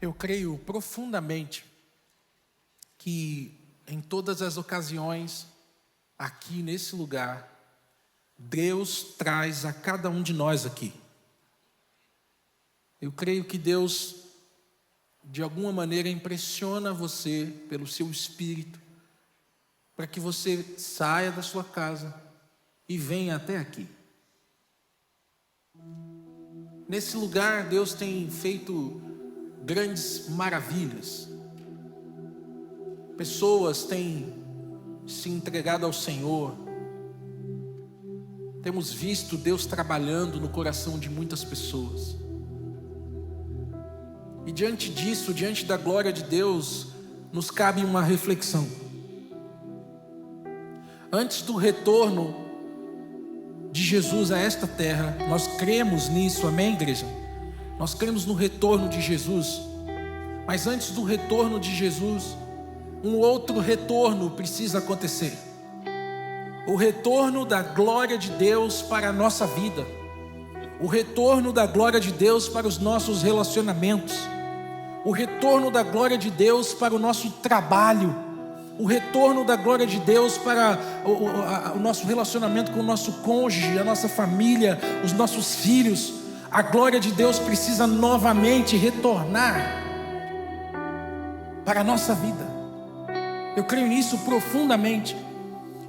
Eu creio profundamente que em todas as ocasiões, aqui nesse lugar, Deus traz a cada um de nós aqui. Eu creio que Deus, de alguma maneira, impressiona você pelo seu espírito, para que você saia da sua casa e venha até aqui. Nesse lugar, Deus tem feito grandes maravilhas. Pessoas têm se entregado ao Senhor. Temos visto Deus trabalhando no coração de muitas pessoas. E diante disso, diante da glória de Deus, nos cabe uma reflexão. Antes do retorno de Jesus a esta terra, nós cremos nisso, amém, igreja? Nós cremos no retorno de Jesus. Mas antes do retorno de Jesus, um outro retorno precisa acontecer. O retorno da glória de Deus para a nossa vida. O retorno da glória de Deus para os nossos relacionamentos. O retorno da glória de Deus para o nosso trabalho. O retorno da glória de Deus para o nosso relacionamento com o nosso cônjuge, a nossa família, os nossos filhos. A glória de Deus precisa novamente retornar para a nossa vida. Eu creio nisso profundamente.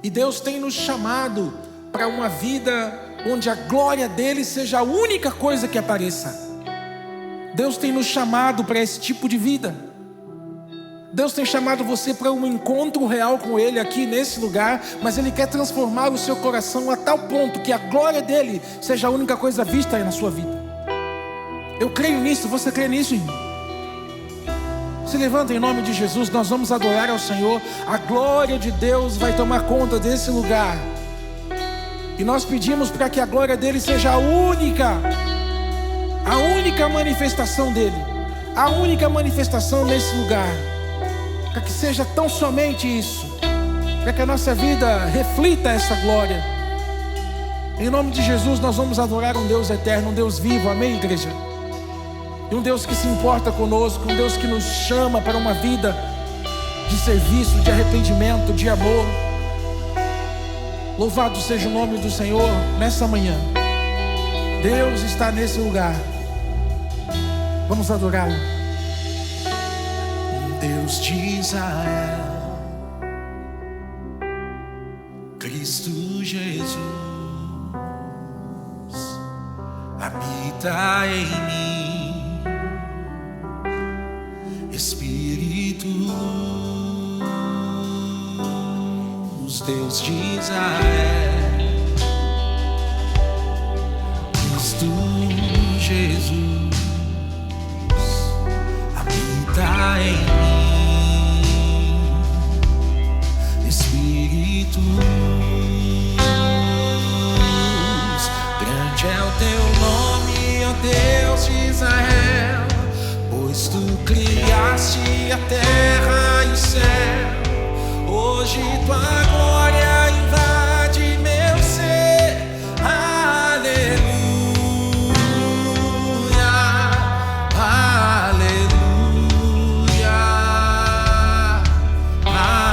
E Deus tem nos chamado para uma vida onde a glória dele seja a única coisa que apareça. Deus tem nos chamado para esse tipo de vida. Deus tem chamado você para um encontro real com ele aqui nesse lugar, mas ele quer transformar o seu coração a tal ponto que a glória dele seja a única coisa vista aí na sua vida. Eu creio nisso, você crê nisso, irmão? Se levanta em nome de Jesus, nós vamos adorar ao Senhor. A glória de Deus vai tomar conta desse lugar. E nós pedimos para que a glória dele seja a única manifestação dele, a única manifestação nesse lugar. Para que seja tão somente isso, para que a nossa vida reflita essa glória. Em nome de Jesus nós vamos adorar um Deus eterno, um Deus vivo, amém, igreja? E um Deus que se importa conosco, um Deus que nos chama para uma vida de serviço, de arrependimento, de amor. Louvado seja o nome do Senhor nessa manhã. Deus está nesse lugar. Vamos adorá-lo. Deus de Israel, Cristo Jesus, habita em mim, Espírito, Deus de Israel, Cristo Jesus, habita em mim. Grande é o teu nome, ó Deus de Israel, pois tu criaste a terra e o céu. Hoje tua glória invade meu ser. Aleluia, aleluia, aleluia.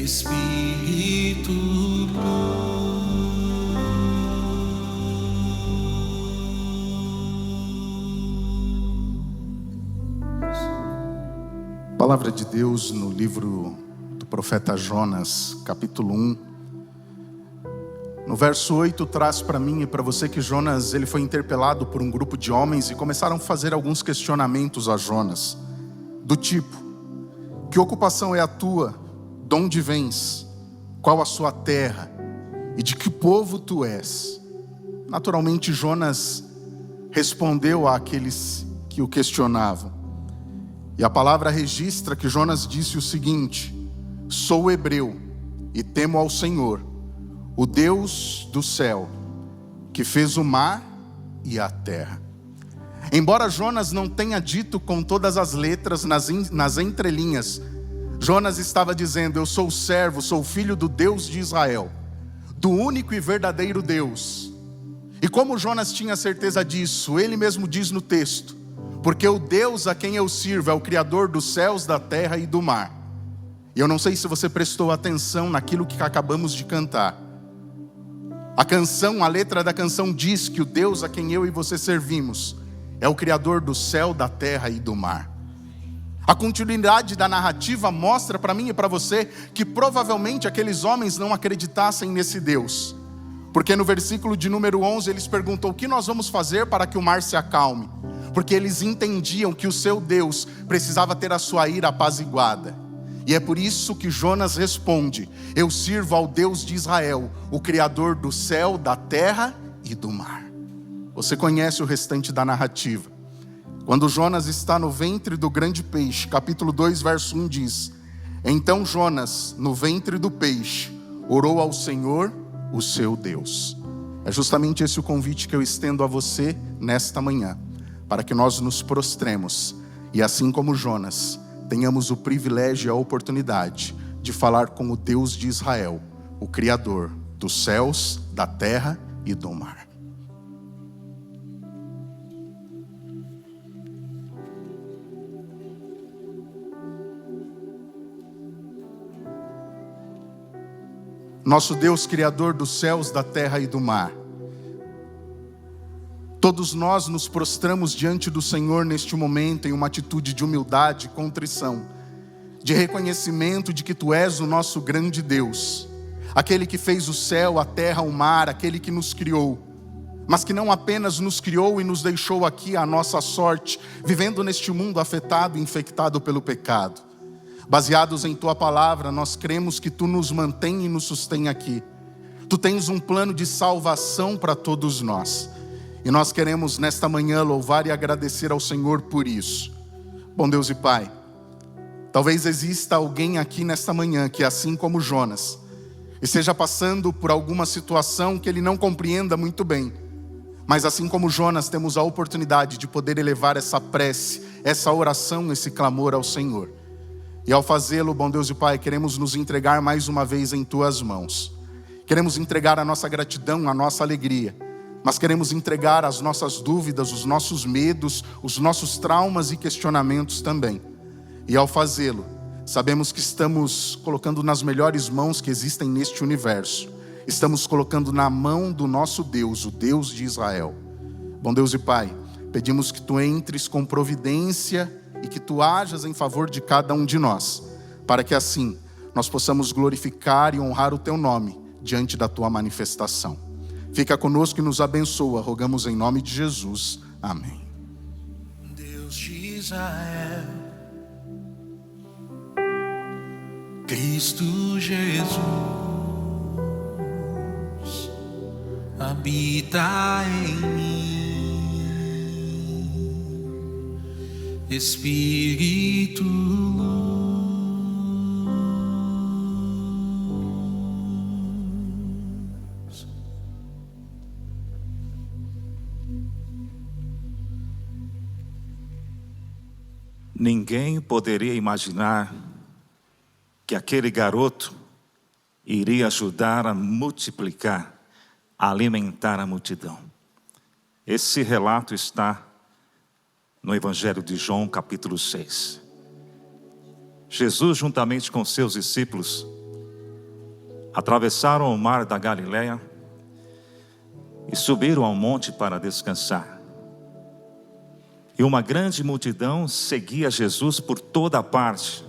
Espírito Palavra de Deus no livro do profeta Jonas, capítulo 1. No verso 8 traz para mim e para você que Jonas ele foi interpelado por um grupo de homens e começaram a fazer alguns questionamentos a Jonas. Do tipo: que ocupação é a tua? De onde vens? Qual a sua terra? E de que povo tu és? Naturalmente Jonas respondeu àqueles que o questionavam. E a palavra registra que Jonas disse o seguinte: sou hebreu e temo ao Senhor, o Deus do céu, que fez o mar e a terra. Embora Jonas não tenha dito com todas as letras nas entrelinhas, Jonas estava dizendo: eu sou servo, sou filho do Deus de Israel, do único e verdadeiro Deus. E como Jonas tinha certeza disso, ele mesmo diz no texto: porque o Deus a quem eu sirvo é o Criador dos céus, da terra e do mar. E eu não sei se você prestou atenção naquilo que acabamos de cantar. A letra da canção diz que o Deus a quem eu e você servimos é o Criador do céu, da terra e do mar. A continuidade da narrativa mostra para mim e para você que provavelmente aqueles homens não acreditassem nesse Deus. Porque no versículo de número 11 eles perguntam: o que nós vamos fazer para que o mar se acalme? Porque eles entendiam que o seu Deus precisava ter a sua ira apaziguada. E é por isso que Jonas responde: eu sirvo ao Deus de Israel, o Criador do céu, da terra e do mar. Você conhece o restante da narrativa. Quando Jonas está no ventre do grande peixe, capítulo 2, verso 1 diz: então Jonas, no ventre do peixe, orou ao Senhor, o seu Deus. É justamente esse o convite que eu estendo a você nesta manhã, para que nós nos prostremos e, assim como Jonas, tenhamos o privilégio e a oportunidade de falar com o Deus de Israel, o Criador dos céus, da terra e do mar. Nosso Deus, Criador dos céus, da terra e do mar. Todos nós nos prostramos diante do Senhor neste momento em uma atitude de humildade e contrição, de reconhecimento de que Tu és o nosso grande Deus, aquele que fez o céu, a terra, o mar, aquele que nos criou, mas que não apenas nos criou e nos deixou aqui à nossa sorte, vivendo neste mundo afetado e infectado pelo pecado. Baseados em Tua palavra, nós cremos que Tu nos mantém e nos sustém aqui. Tu tens um plano de salvação para todos nós. E nós queremos nesta manhã louvar e agradecer ao Senhor por isso. Bom Deus e Pai, talvez exista alguém aqui nesta manhã que, assim como Jonas, esteja passando por alguma situação que ele não compreenda muito bem. Mas assim como Jonas, temos a oportunidade de poder elevar essa prece, essa oração, esse clamor ao Senhor. E ao fazê-lo, bom Deus e Pai, queremos nos entregar mais uma vez em Tuas mãos. Queremos entregar a nossa gratidão, a nossa alegria. Mas queremos entregar as nossas dúvidas, os nossos medos, os nossos traumas e questionamentos também. E ao fazê-lo, sabemos que estamos colocando nas melhores mãos que existem neste universo. Estamos colocando na mão do nosso Deus, o Deus de Israel. Bom Deus e Pai, pedimos que Tu entres com providência e que Tu hajas em favor de cada um de nós, para que assim nós possamos glorificar e honrar o Teu nome diante da Tua manifestação. Fica conosco e nos abençoa, rogamos em nome de Jesus. Amém. Deus de Israel, Cristo Jesus, habita em mim, Espírito luz. Ninguém poderia imaginar que aquele garoto iria ajudar a multiplicar, a alimentar a multidão. Esse relato está no Evangelho de João, capítulo 6. Jesus, juntamente com seus discípulos, atravessaram o mar da Galileia e subiram ao monte para descansar. E uma grande multidão seguia Jesus por toda parte,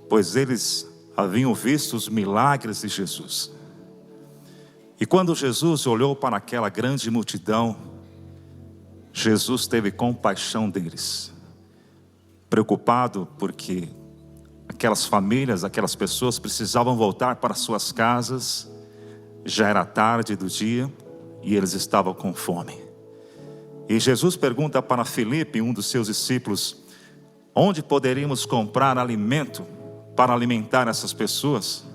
pois eles haviam visto os milagres de Jesus. E quando Jesus olhou para aquela grande multidão, Jesus teve compaixão deles, preocupado porque aquelas famílias, aquelas pessoas precisavam voltar para suas casas. Já era tarde do dia e eles estavam com fome. E Jesus pergunta para Filipe, um dos seus discípulos, onde poderíamos comprar alimento para alimentar essas pessoas?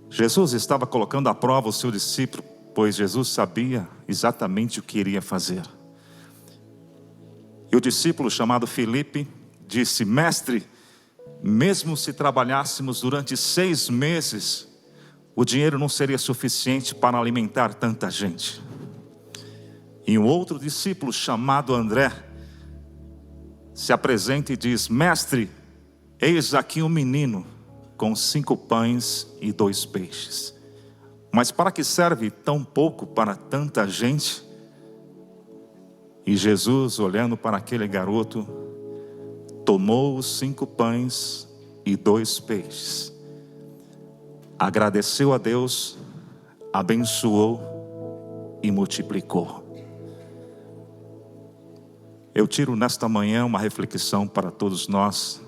Jesus estava colocando à prova o seu discípulo, pois Jesus sabia exatamente o que iria fazer. E o discípulo chamado Filipe disse: Mestre, mesmo se trabalhássemos durante 6 meses, o dinheiro não seria suficiente para alimentar tanta gente. E um outro discípulo chamado André se apresenta e diz: Mestre, eis aqui um menino com 5 pães e 2 peixes. Mas para que serve tão pouco para tanta gente? E Jesus, olhando para aquele garoto, tomou os 5 pães e 2 peixes, agradeceu a Deus, abençoou e multiplicou. Eu tiro nesta manhã uma reflexão para todos nós.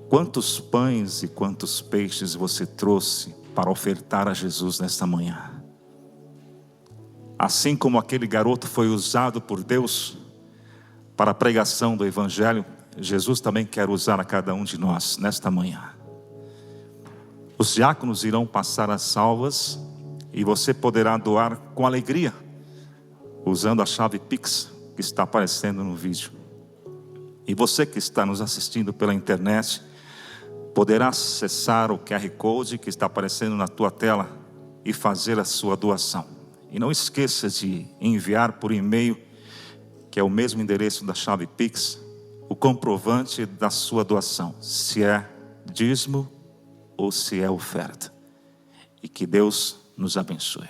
Quantos pães e quantos peixes você trouxe para ofertar a Jesus nesta manhã? Assim como aquele garoto foi usado por Deus para a pregação do Evangelho, Jesus também quer usar a cada um de nós nesta manhã. Os diáconos irão passar as salvas e você poderá doar com alegria, usando a chave Pix que está aparecendo no vídeo. E você que está nos assistindo pela internet, poderá acessar o QR Code que está aparecendo na tua tela e fazer a sua doação. E não esqueça de enviar por e-mail, que é o mesmo endereço da chave Pix, o comprovante da sua doação, se é dízimo ou se é oferta. E que Deus nos abençoe.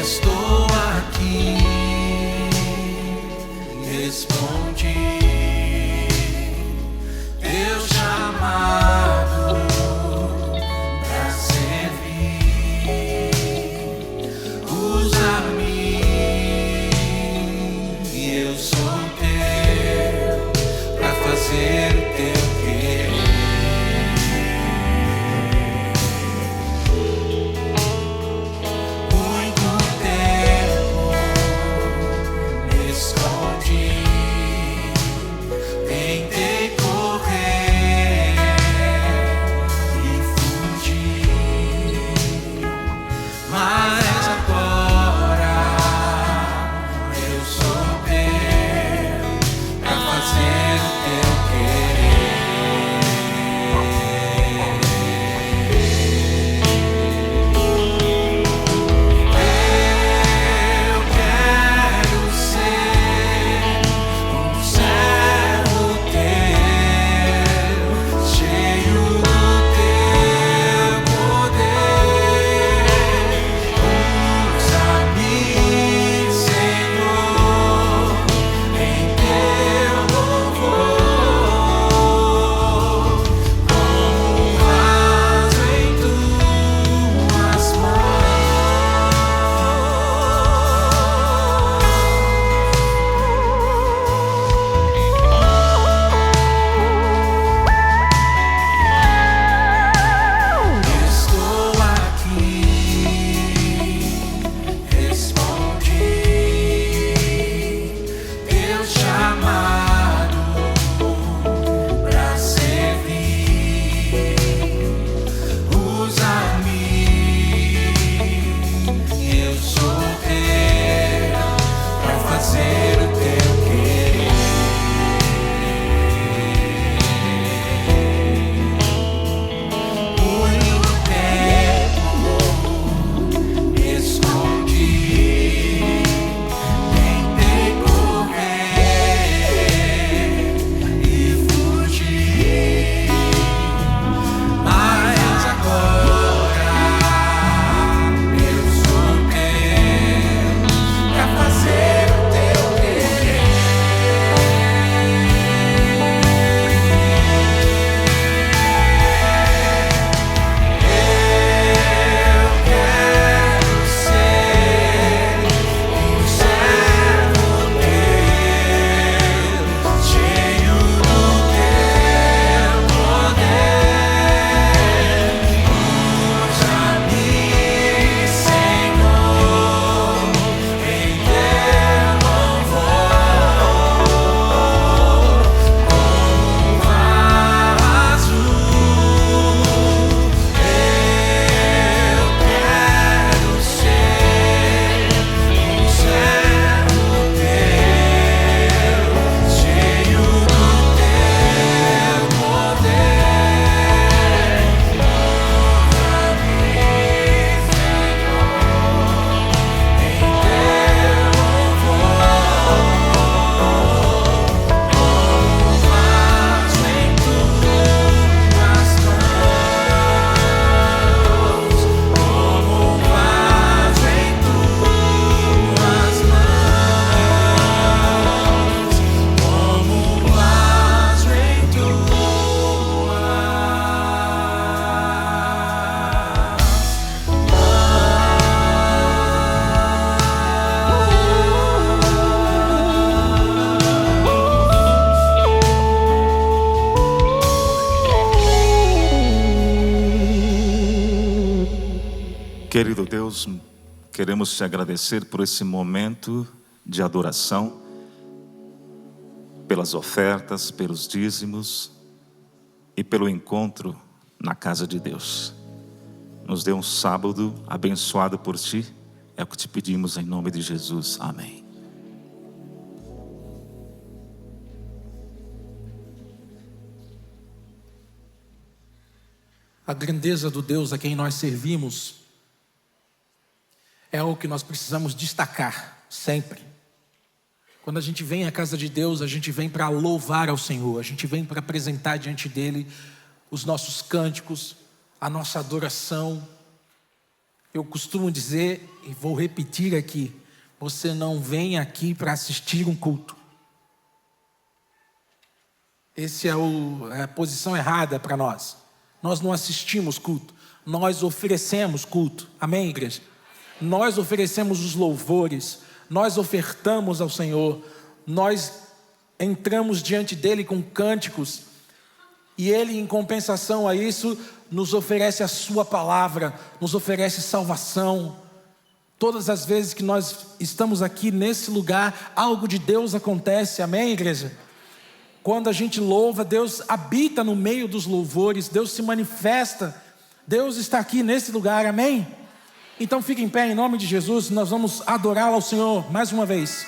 Estou aqui, respondi, teu chamado pra servir. Querido Deus, queremos te agradecer por esse momento de adoração, pelas ofertas, pelos dízimos e pelo encontro na casa de Deus. Nos dê um sábado abençoado por ti, é o que te pedimos em nome de Jesus, amém. A grandeza do Deus a quem nós servimos é algo que nós precisamos destacar sempre. Quando a gente vem à casa de Deus, a gente vem para louvar ao Senhor, a gente vem para apresentar diante dEle os nossos cânticos, a nossa adoração. Eu costumo dizer, e vou repetir aqui, você não vem aqui para assistir um culto. Essa é a posição errada para nós. Nós não assistimos culto, nós oferecemos culto. Amém, igreja? Nós oferecemos os louvores, nós ofertamos ao Senhor, nós entramos diante dEle com cânticos, e Ele, em compensação a isso, nos oferece a sua palavra, nos oferece salvação. Todas as vezes que nós estamos aqui nesse lugar, algo de Deus acontece. Amém, igreja? Quando a gente louva, Deus habita no meio dos louvores, Deus se manifesta, Deus está aqui nesse lugar, amém? Então fique em pé em nome de Jesus, nós vamos adorá-lo ao Senhor mais uma vez.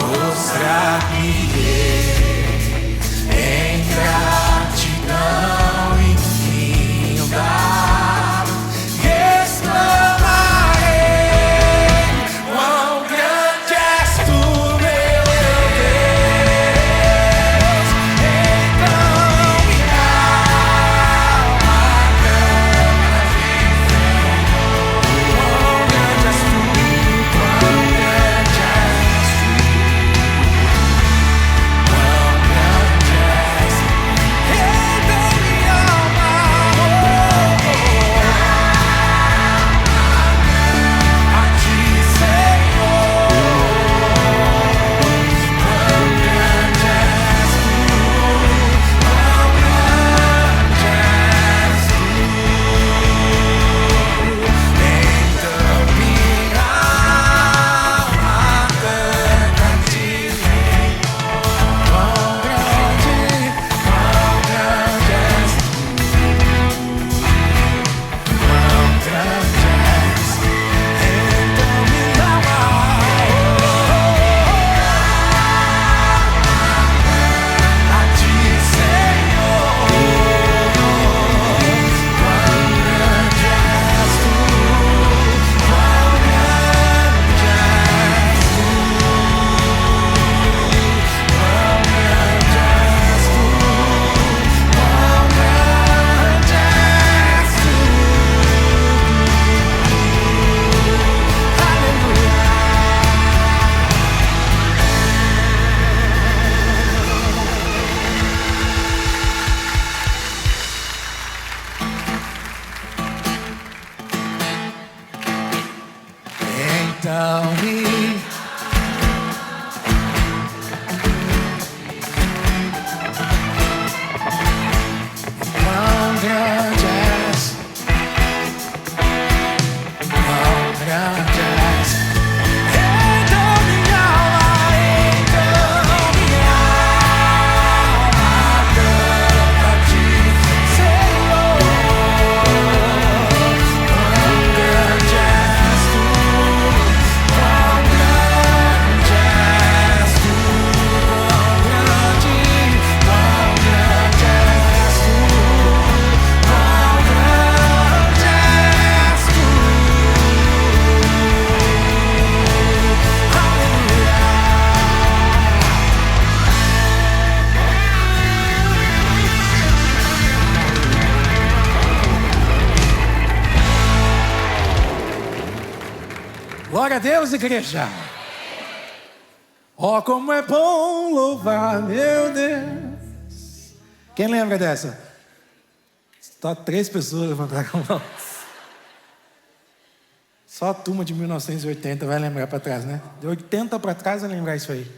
Mostrar-me em Glória a Deus, igreja. Oh, como é bom louvar, meu Deus. Quem lembra dessa? Só 3 pessoas levantaram a mão. Só a turma de 1980 vai lembrar para trás, né? De 80 para trás vai lembrar isso aí.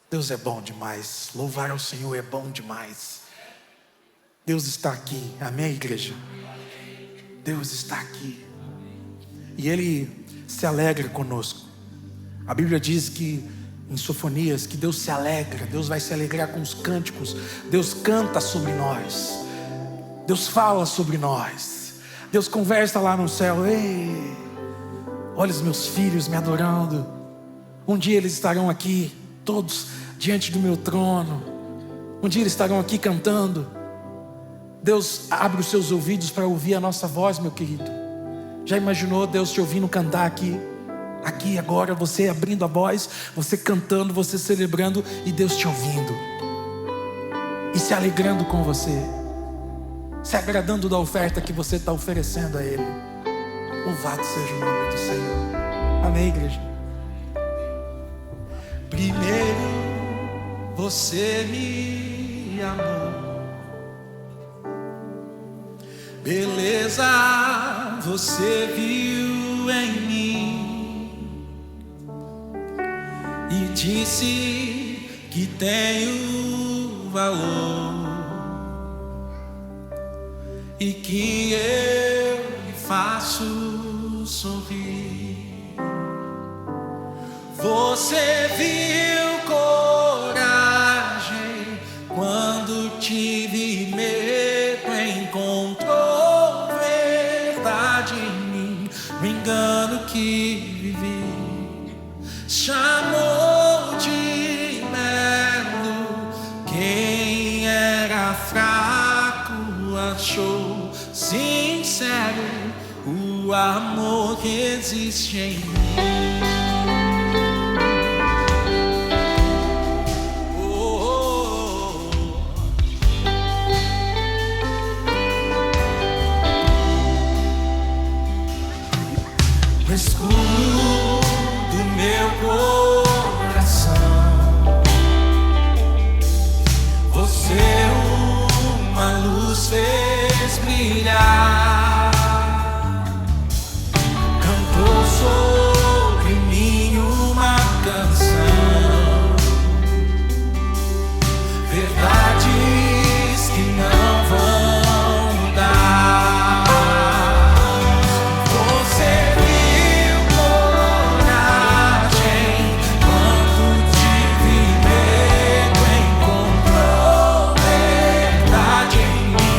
Deus é bom demais. Louvar ao Senhor é bom demais. Deus está aqui. Amém, igreja? Deus está aqui. E Ele se alegra conosco. A Bíblia diz que em Sofonias que Deus se alegra. Deus vai se alegrar com os cânticos. Deus canta sobre nós. Deus fala sobre nós. Deus conversa lá no céu. Ei, olha os meus filhos me adorando. Um dia eles estarão aqui, todos diante do meu trono. Um dia eles estarão aqui cantando. Deus abre os seus ouvidos para ouvir a nossa voz, meu querido. Já imaginou Deus te ouvindo cantar aqui? Aqui agora, você abrindo a voz, você cantando, você celebrando e Deus te ouvindo. E se alegrando com você. Se agradando da oferta que você está oferecendo a Ele. Louvado seja o nome do Senhor. Amém, igreja? Primeiro você me amou. Beleza você viu em mim e disse que tenho valor e que eu lhe faço sorrir. Você viu coragem quando tive medo, encontrou verdade em mim, no engano que vivi, chamou de belo quem era fraco, achou sincero o amor que existe em mim. No escuro do meu coração, você uma luz fez brilhar, cantou sobre mim uma canção, verdades que não vão mudar. Você viu coragem quando tive medo, encontrou verdade em mim,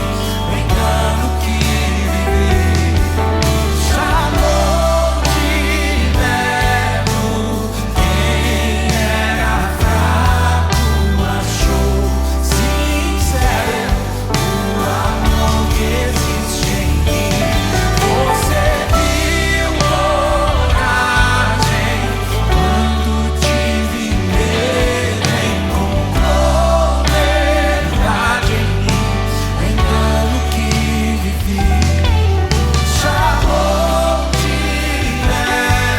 no engano que vivi, chamou de belo quem era fraco, achou sincero o amor que existe em mim. Você viu coragem quando tive medo, encontrou verdade em mim, no engano que vivi,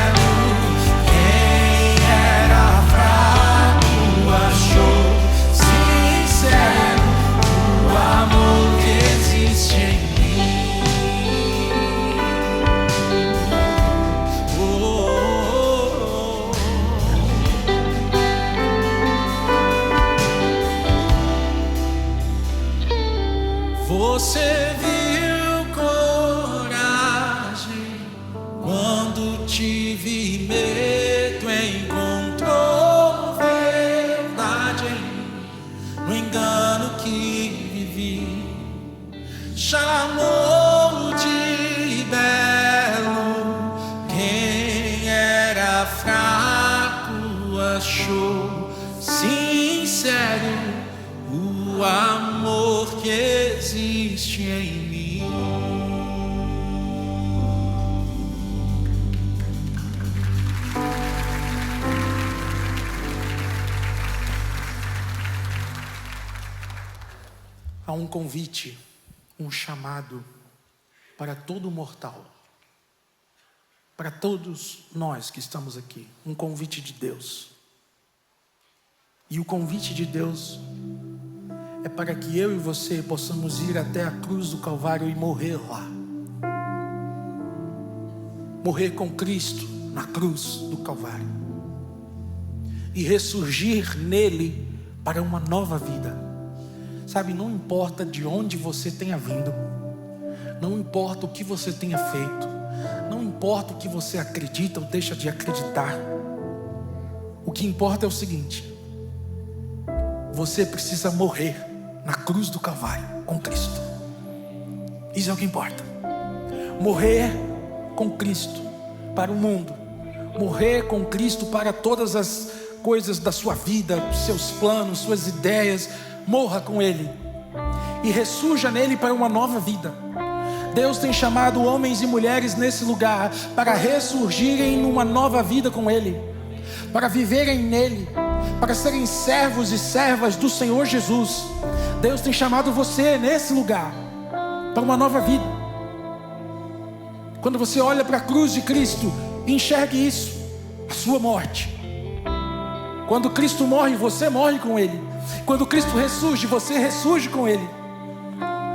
chamou de belo quem era fraco, achou sincero o amor que existe em mim. Você viu coragem quando tive medo, encontrou verdade em mim, no engano que vivi, chamou de belo quem era fraco, achou sincero o amor que existe em mim. Há um convite, um chamado para todo mortal. para todos nós que estamos aqui, um convite de Deus. E o convite de Deus é para que eu e você possamos ir até a cruz do Calvário e morrer lá. Morrer com Cristo na cruz do Calvário. E ressurgir nele para uma nova vida. Sabe, não importa de onde você tenha vindo. Não importa o que você tenha feito. Não importa o que você acredita ou deixa de acreditar. O que importa é o seguinte: você precisa morrer na cruz do Calvário com Cristo. Isso é o que importa. Morrer com Cristo para o mundo. Morrer com Cristo para todas as coisas da sua vida, seus planos, suas ideias. Morra com Ele e ressurja nele para uma nova vida. Deus tem chamado homens e mulheres nesse lugar para ressurgirem numa nova vida com Ele, para viverem nele, para serem servos e servas do Senhor Jesus. Deus tem chamado você nesse lugar para uma nova vida. Quando você olha para a cruz de Cristo, enxergue isso, a sua morte. Quando Cristo morre, você morre com Ele. Quando Cristo ressurge, você ressurge com Ele.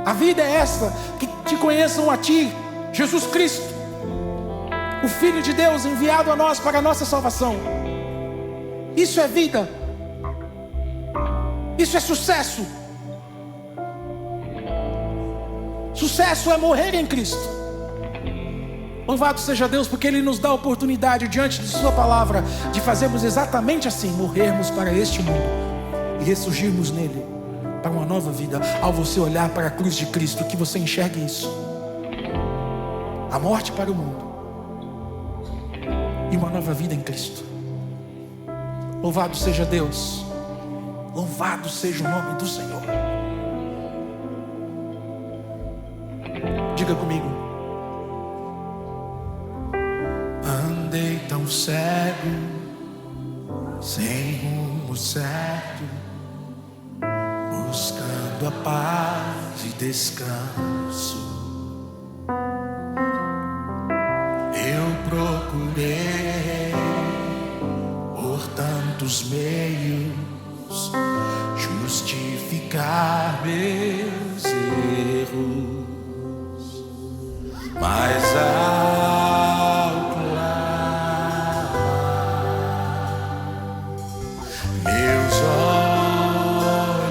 A vida é essa, que te conheçam a Ti, Jesus Cristo, o Filho de Deus enviado a nós para a nossa salvação. Isso é vida. Isso é sucesso. Sucesso é morrer em Cristo. Louvado seja Deus, porque Ele nos dá a oportunidade diante de Sua palavra de fazermos exatamente assim, morrermos para este mundo e ressurgirmos nele para uma nova vida. Ao você olhar para a cruz de Cristo, que você enxergue isso: a morte para o mundo e uma nova vida em Cristo. Louvado seja Deus. Louvado seja o nome do Senhor. Diga comigo: andei tão cego, sem rumo certo, buscando a paz e descanso. Eu procurei por tantos meios justificar meus erros, mas ao clamar, meus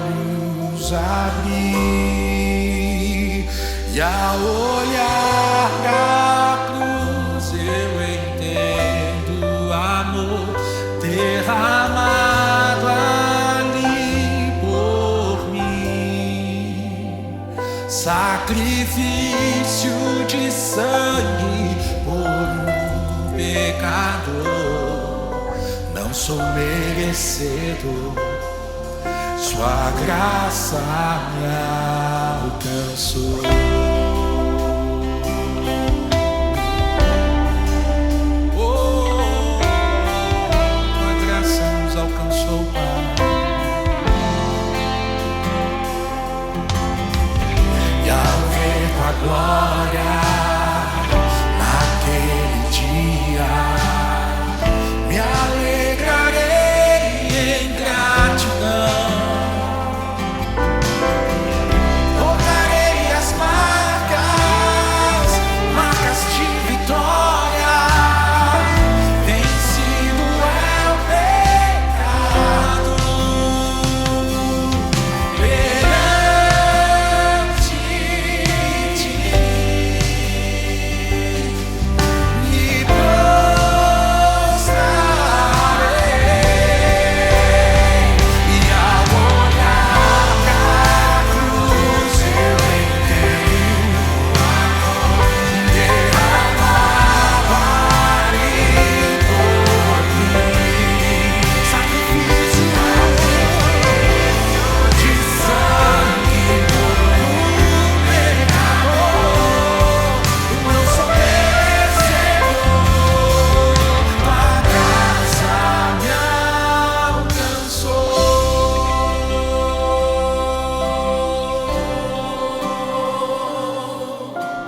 olhos abri, e ao olhar a cruz eu entendo o amor derramado ali por mim, sacrifício de sangue por um pecador. Não sou merecedor, Sua graça me alcançou. Glória naquele dia, me alegrarei em gratidão, tocarei as marcas de vitória, vencido é o pecado.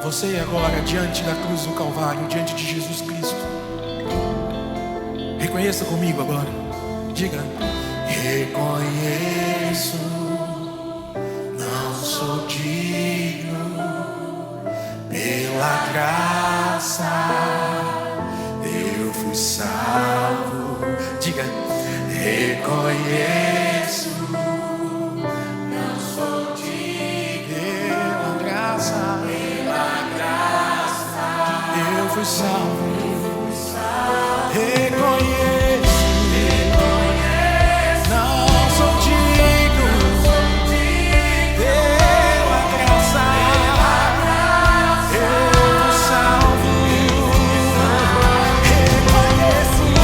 Você agora, diante da cruz do Calvário, diante de Jesus Cristo, Reconheça comigo agora. Diga. Reconheço, não sou digno, pela graça eu fui salvo. Diga. Reconheço, não sou digno, pela graça eu fui salvo. Reconheço, não sou digno, pela graça eu fui salvo.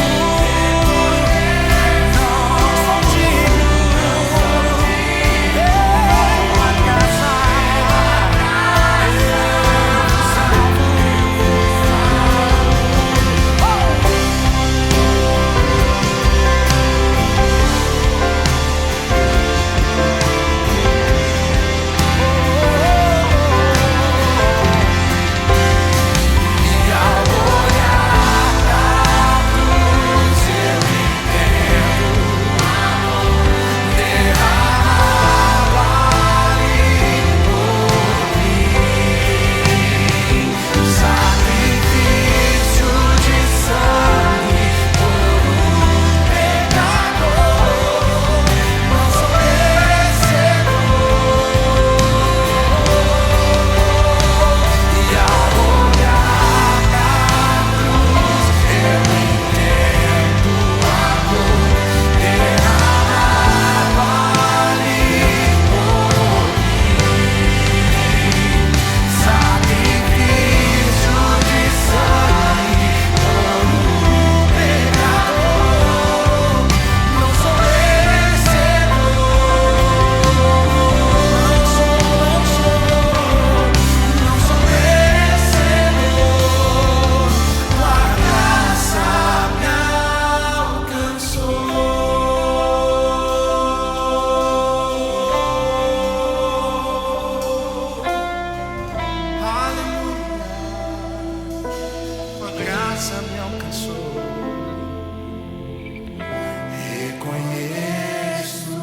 Reconheço,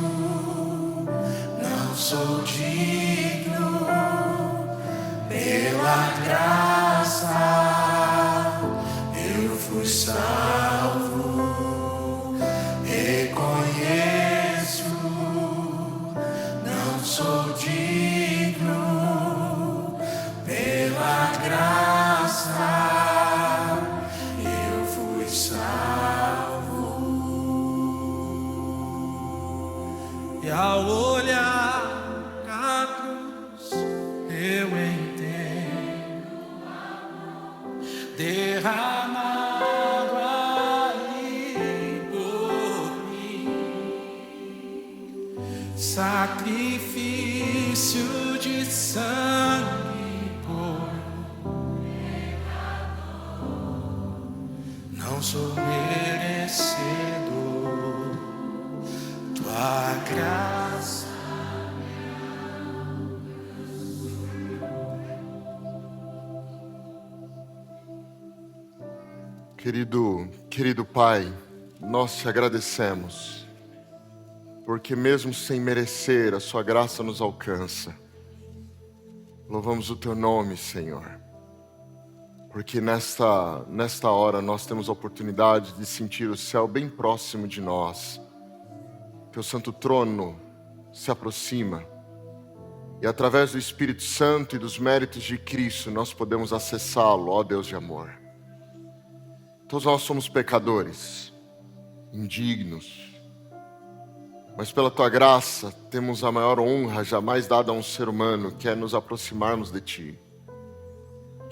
não sou digno, pela graça eu fui salvo. Sou digno, pela graça eu fui salvo. Reconheço, não sou digno, pela graça eu fui salvo. E ao olhar a cruz, eu entendo, derramado ali por mim, sacrifício de sangue puro. Não sou merecedor, tua graça. Querido Pai, nós te agradecemos, porque mesmo sem merecer, a sua graça nos alcança. Louvamos o teu nome, Senhor, porque nesta hora nós temos a oportunidade de sentir o céu bem próximo de nós. Teu santo trono se aproxima, e através do Espírito Santo e dos méritos de Cristo nós podemos acessá-lo, ó Deus de amor. Todos nós somos pecadores, indignos, mas pela tua graça temos a maior honra jamais dada a um ser humano, que é nos aproximarmos de ti.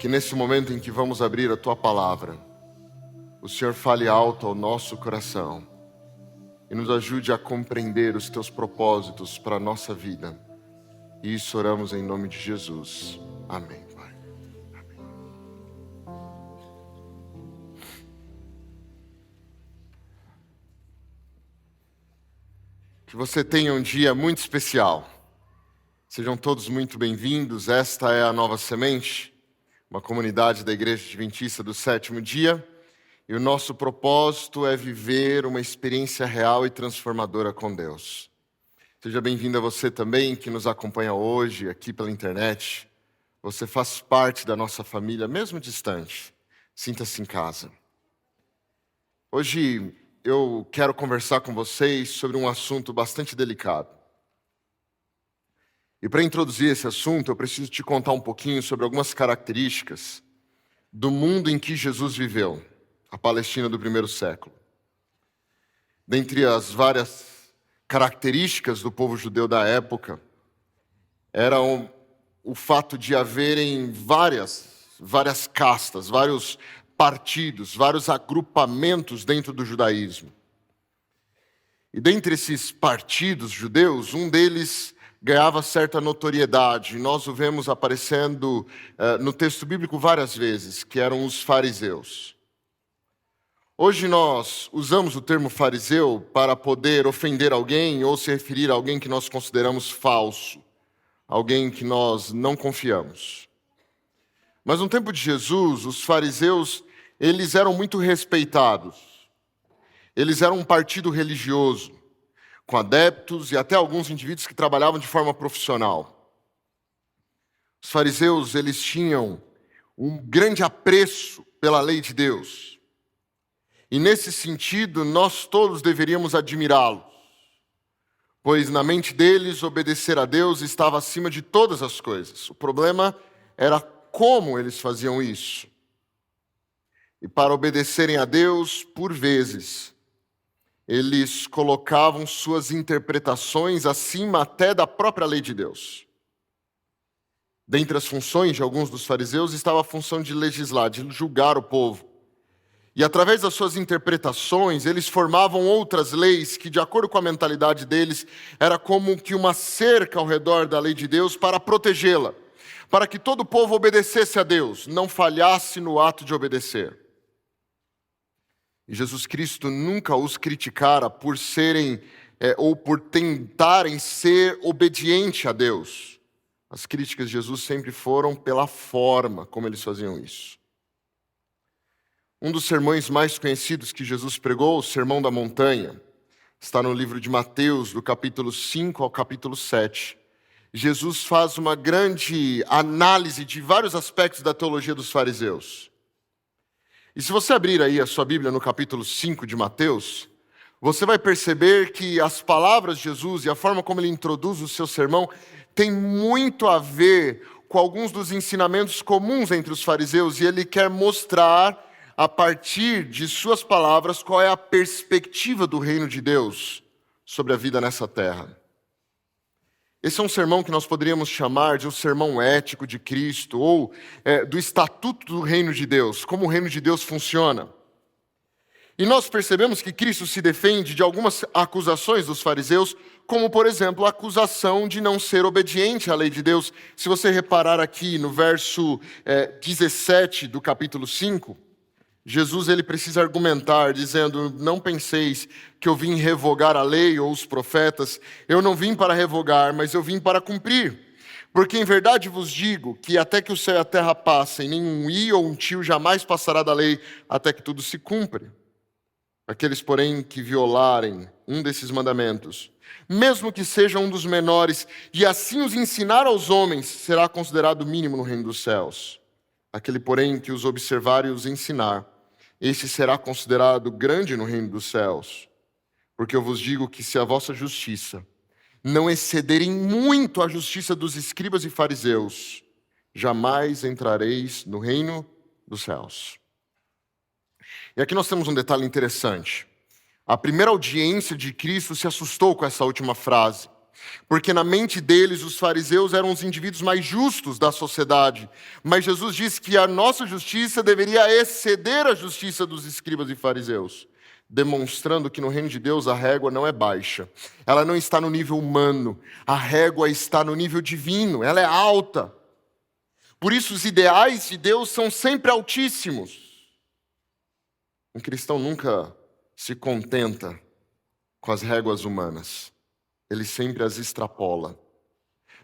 Que nesse momento em que vamos abrir a tua palavra, o Senhor fale alto ao nosso coração e nos ajude a compreender os teus propósitos para a nossa vida. E isso oramos em nome de Jesus. Amém. Que você tenha um dia muito especial. Sejam todos muito bem-vindos. Esta é a Nova Semente, uma comunidade da Igreja Adventista do Sétimo Dia. E o nosso propósito é viver uma experiência real e transformadora com Deus. Seja bem-vindo a você também que nos acompanha hoje aqui pela internet. Você faz parte da nossa família, mesmo distante. Sinta-se em casa. Hoje eu quero conversar com vocês sobre um assunto bastante delicado. E para introduzir esse assunto, eu preciso te contar um pouquinho sobre algumas características do mundo em que Jesus viveu, a Palestina do primeiro século. Dentre as várias características do povo judeu da época, era o fato de haverem várias castas, vários partidos, vários agrupamentos dentro do judaísmo. E dentre esses partidos judeus, um deles ganhava certa notoriedade. Nós o vemos aparecendo no texto bíblico várias vezes, que eram os fariseus. Hoje nós usamos o termo fariseu para poder ofender alguém ou se referir a alguém que nós consideramos falso, alguém que nós não confiamos. Mas no tempo de Jesus, os fariseus, eles eram muito respeitados. Eles eram um partido religioso, com adeptos e até alguns indivíduos que trabalhavam de forma profissional. Os fariseus, eles tinham um grande apreço pela lei de Deus. E nesse sentido, nós todos deveríamos admirá-los, pois na mente deles, obedecer a Deus estava acima de todas as coisas. O problema era como eles faziam isso. E para obedecerem a Deus, por vezes, eles colocavam suas interpretações acima até da própria lei de Deus. Dentre as funções de alguns dos fariseus estava a função de legislar, de julgar o povo. E através das suas interpretações, eles formavam outras leis que, de acordo com a mentalidade deles, era como que uma cerca ao redor da lei de Deus para protegê-la, para que todo o povo obedecesse a Deus, não falhasse no ato de obedecer. E Jesus Cristo nunca os criticara por serem ou por tentarem ser obediente a Deus. As críticas de Jesus sempre foram pela forma como eles faziam isso. Um dos sermões mais conhecidos que Jesus pregou, o Sermão da Montanha, está no livro de Mateus, do capítulo 5 ao capítulo 7. Jesus faz uma grande análise de vários aspectos da teologia dos fariseus. E se você abrir aí a sua Bíblia no capítulo 5 de Mateus, você vai perceber que as palavras de Jesus e a forma como ele introduz o seu sermão tem muito a ver com alguns dos ensinamentos comuns entre os fariseus, e ele quer mostrar, a partir de suas palavras, qual é a perspectiva do reino de Deus sobre a vida nessa terra. Esse é um sermão que nós poderíamos chamar de um sermão ético de Cristo, ou do estatuto do reino de Deus, como o reino de Deus funciona. E nós percebemos que Cristo se defende de algumas acusações dos fariseus, como, por exemplo, a acusação de não ser obediente à lei de Deus. Se você reparar aqui no verso 17 do capítulo 5, Jesus ele precisa argumentar, dizendo: não penseis que eu vim revogar a lei ou os profetas. Eu não vim para revogar, mas eu vim para cumprir. Porque em verdade vos digo que até que o céu e a terra passem, nenhum i ou um tio jamais passará da lei, até que tudo se cumpra. Aqueles, porém, que violarem um desses mandamentos, mesmo que seja um dos menores, e assim os ensinar aos homens, será considerado mínimo no reino dos céus. Aquele, porém, que os observar e os ensinar, este será considerado grande no reino dos céus. Porque eu vos digo que se a vossa justiça não excederem muito a justiça dos escribas e fariseus, jamais entrareis no reino dos céus. E aqui nós temos um detalhe interessante. A primeira audiência de Cristo se assustou com essa última frase, porque na mente deles os fariseus eram os indivíduos mais justos da sociedade, mas Jesus disse que a nossa justiça deveria exceder a justiça dos escribas e fariseus, demonstrando que no reino de Deus a régua não é baixa, ela não está no nível humano, a régua está no nível divino, ela é alta. Por isso os ideais de Deus são sempre altíssimos. Um cristão nunca se contenta com as réguas humanas, ele sempre as extrapola.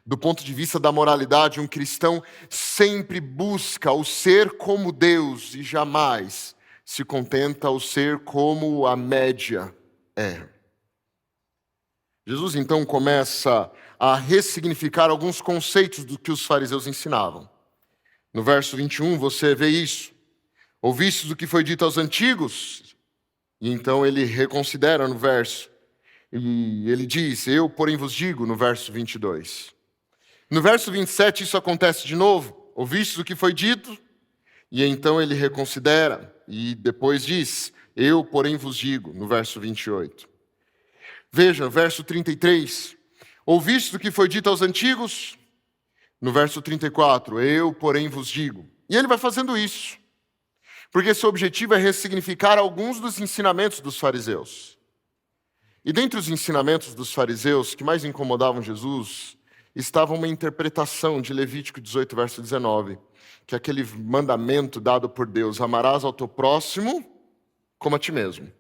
Do ponto de vista da moralidade, um cristão sempre busca o ser como Deus e jamais se contenta ao ser como a média é. Jesus então começa a ressignificar alguns conceitos do que os fariseus ensinavam. No verso 21 você vê isso. Ouvistes o que foi dito aos antigos? E então ele reconsidera no verso. E ele diz, eu porém vos digo, no verso 22. No verso 27 isso acontece de novo. Ouvistes o que foi dito? E então ele reconsidera. E depois diz, eu porém vos digo, no verso 28. Veja, verso 33. Ouvistes o que foi dito aos antigos? No verso 34, eu porém vos digo. E ele vai fazendo isso. Porque seu objetivo é ressignificar alguns dos ensinamentos dos fariseus. E dentre os ensinamentos dos fariseus que mais incomodavam Jesus, estava uma interpretação de Levítico 18, verso 19, que é aquele mandamento dado por Deus, amarás ao teu próximo como a ti mesmo.